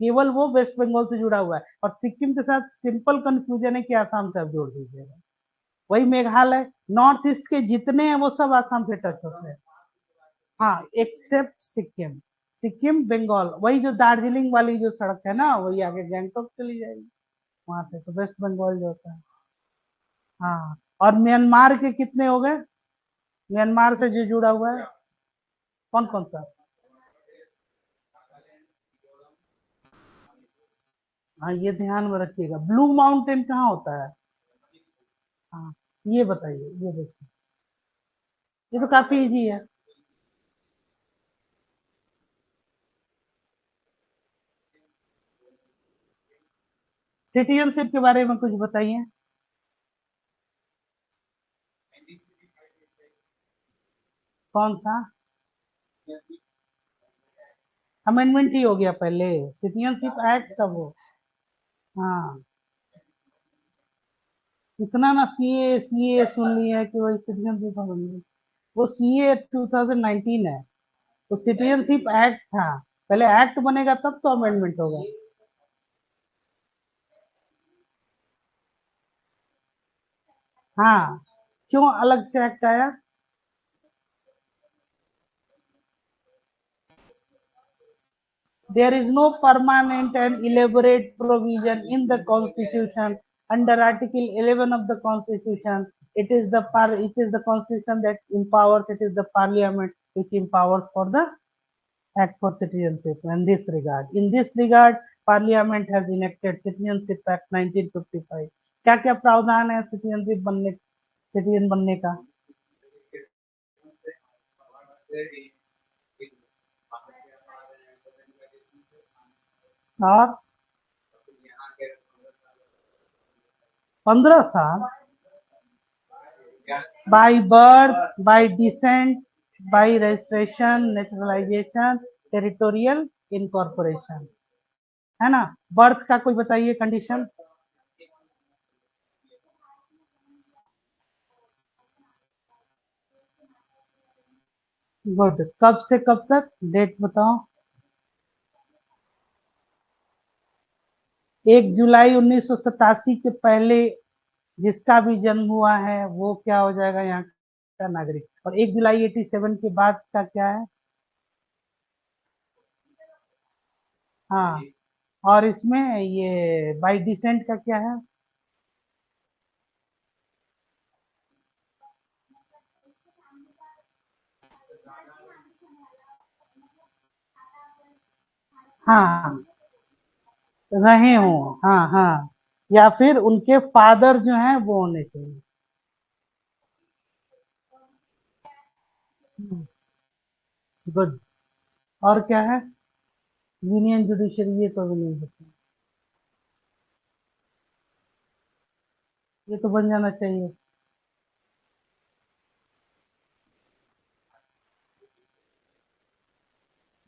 केवल वो वेस्ट बंगाल से जुड़ा हुआ है। और सिक्किम के साथ सिंपल कंफ्यूजन है कि आसाम से आप जोड़ दीजिएगा। वही मेघालय, नॉर्थ ईस्ट के जितने हैं वो सब आसाम से टच होते हैं। हाँ, एक्सेप्ट सिक्किम। सिक्किम बंगाल, वही जो दार्जिलिंग वाली जो सड़क है ना, वही आगे गैंगटोक चली जाएगी, वहां से तो वेस्ट बंगाल जो होता है। हाँ, और म्यांमार के कितने हो गए? म्यांमार से जो जुड़ा हुआ है कौन कौन सा? हाँ, ये ध्यान में रखिएगा। ब्लू माउंटेन कहाँ होता है? हाँ, ये बताइए, ये देखिए, ये तो काफी इजी है। सिटीजनशिप के बारे में कुछ बताइए। कौन सा? अमेंडमेंट ही हो गया पहले, सिटीजनशिप एक्ट का वो। हाँ, इतना ना सीए सीए सुन लिया है कि वही सिटीजनशिप बन गई। वो सीए 2019 है, तो सिटीजनशिप एक्ट था। पहले एक्ट बनेगा तब तो अमेंडमेंट होगा। हाँ, क्यों अलग से एक्ट आया? There is no permanent and elaborate provision in the Constitution. Under Article 11 of the Constitution, it is the Constitution that empowers. It is the Parliament which empowers for the Act for Citizenship. In this regard, Parliament has enacted Citizenship Act 1955. क्या क्या प्रावधान है citizen बनने का? और 15 साल? by birth, by descent, by registration, naturalization, territorial incorporation, है ना? बर्थ का कोई बताइए कंडीशन। गुड, कब से कब तक, डेट बताओ। 1 जुलाई 1987 के पहले जिसका भी जन्म हुआ है वो क्या हो जाएगा यहाँ का नागरिक। और 1 जुलाई 87 के बाद का क्या है? हाँ, और इसमें ये बाय डिसेंट का क्या है? हाँ, रहे हो, हाँ हाँ, या फिर उनके फादर जो हैं वो होने चाहिए। गुड। और क्या है? यूनियन जुडिशरी, ये तो भी नहीं होता, ये तो बन जाना चाहिए।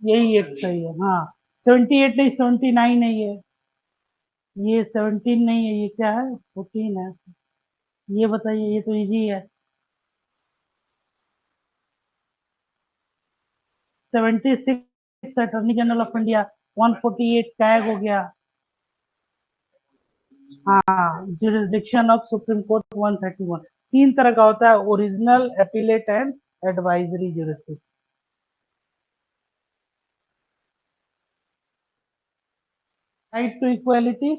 यही एक सही है, हाँ। 78 नहीं, 79 नहीं है, ये 17 नहीं है, ये क्या है? 14 है। ये बताइए, ये तो इजी है। 76 attorney general of India, 148 tag हो गया। हाँ, जुरिस्डिक्शन ऑफ सुप्रीम कोर्ट 131। 3 तरह का होता है, original, appellate and advisory jurisdiction. Right to equality,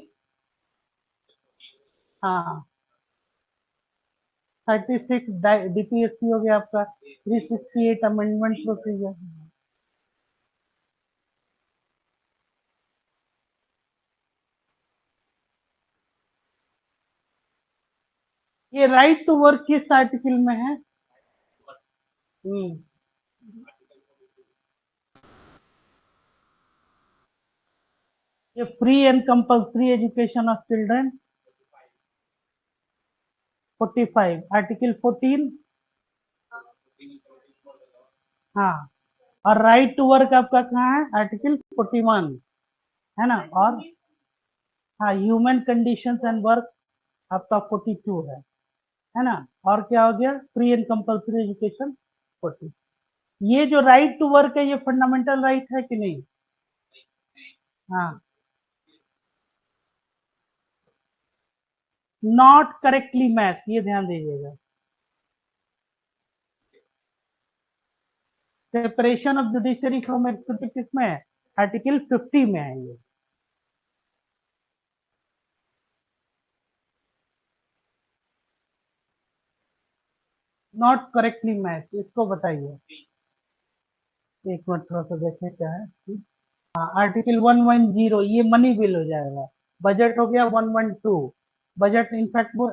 हाँ। 36 डीपीएसपी हो गया आपका। 368 अमेंडमेंट प्रोसीजर। ये राइट टू वर्क किस आर्टिकल में है? हम्म, ये free and compulsory education of children, 45। Article 14, हाँ। और राइट टू वर्क आपका कहाँ है? आर्टिकल 41, है ना। और हाँ, ह्यूमन कंडीशंस एंड वर्क आपका 42 है ना। और क्या हो गया? Free and compulsory education 40। ये जो राइट टू वर्क है, ये फंडामेंटल राइट है कि नहीं? हाँ, नॉट करेक्टली मैच, ये ध्यान दीजिएगा। Separation of judiciary from executive किसमें है? आर्टिकल 50 में है ये। नॉट करेक्टली मैच, इसको बताइए। एक मिनट, थोड़ा सा देखें क्या है। हाँ, आर्टिकल 110, ये मनी बिल हो जाएगा। बजट हो गया 112। बजट इनफैक्ट वो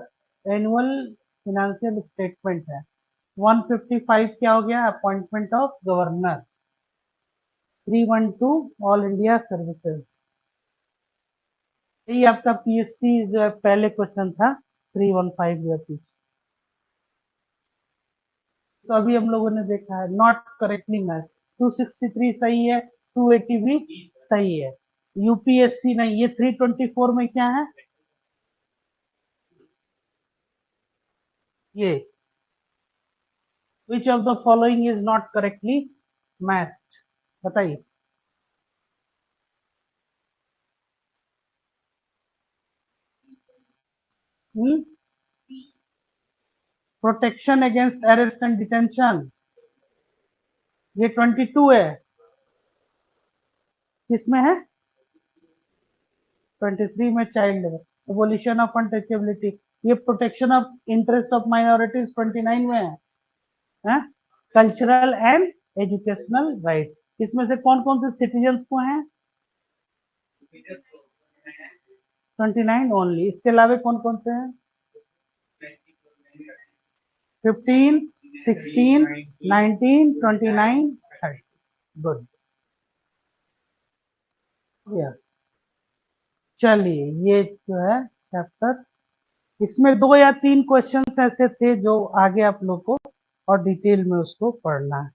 एनुअल फिनेंशियल स्टेटमेंट है। 155 क्या हो गया? Appointment of governor. 312 all India services. यही आपका पीएससी जो है, पहले क्वेश्चन था 315 जो है पीछे। तो अभी हम लोगों ने देखा है नॉट करेक्टली मैच। 263 सही है, 280 भी सही है। यूपीएससी नहीं, ये 324 में क्या है? ये which of the following is not correctly matched, बताइए। Protection against arrest and detention, ये 22 है। किसमें है? 23 में चाइल्ड है। एबोलिशन ऑफ अनटचेबिलिटी, ये protection of interest of minorities 29 में है। कल्चरल एंड एजुकेशनल राइट, इसमें से कौन कौन से सिटीजन्स को हैं? 29 ओनली। इसके अलावा कौन कौन से हैं? 15, 16, 19, 29, 30। गुड। चलिए, ये जो है चैप्टर, इसमें 2 या 3 क्वेश्चंस ऐसे थे जो आगे आप लोग को और डिटेल में उसको पढ़ना है।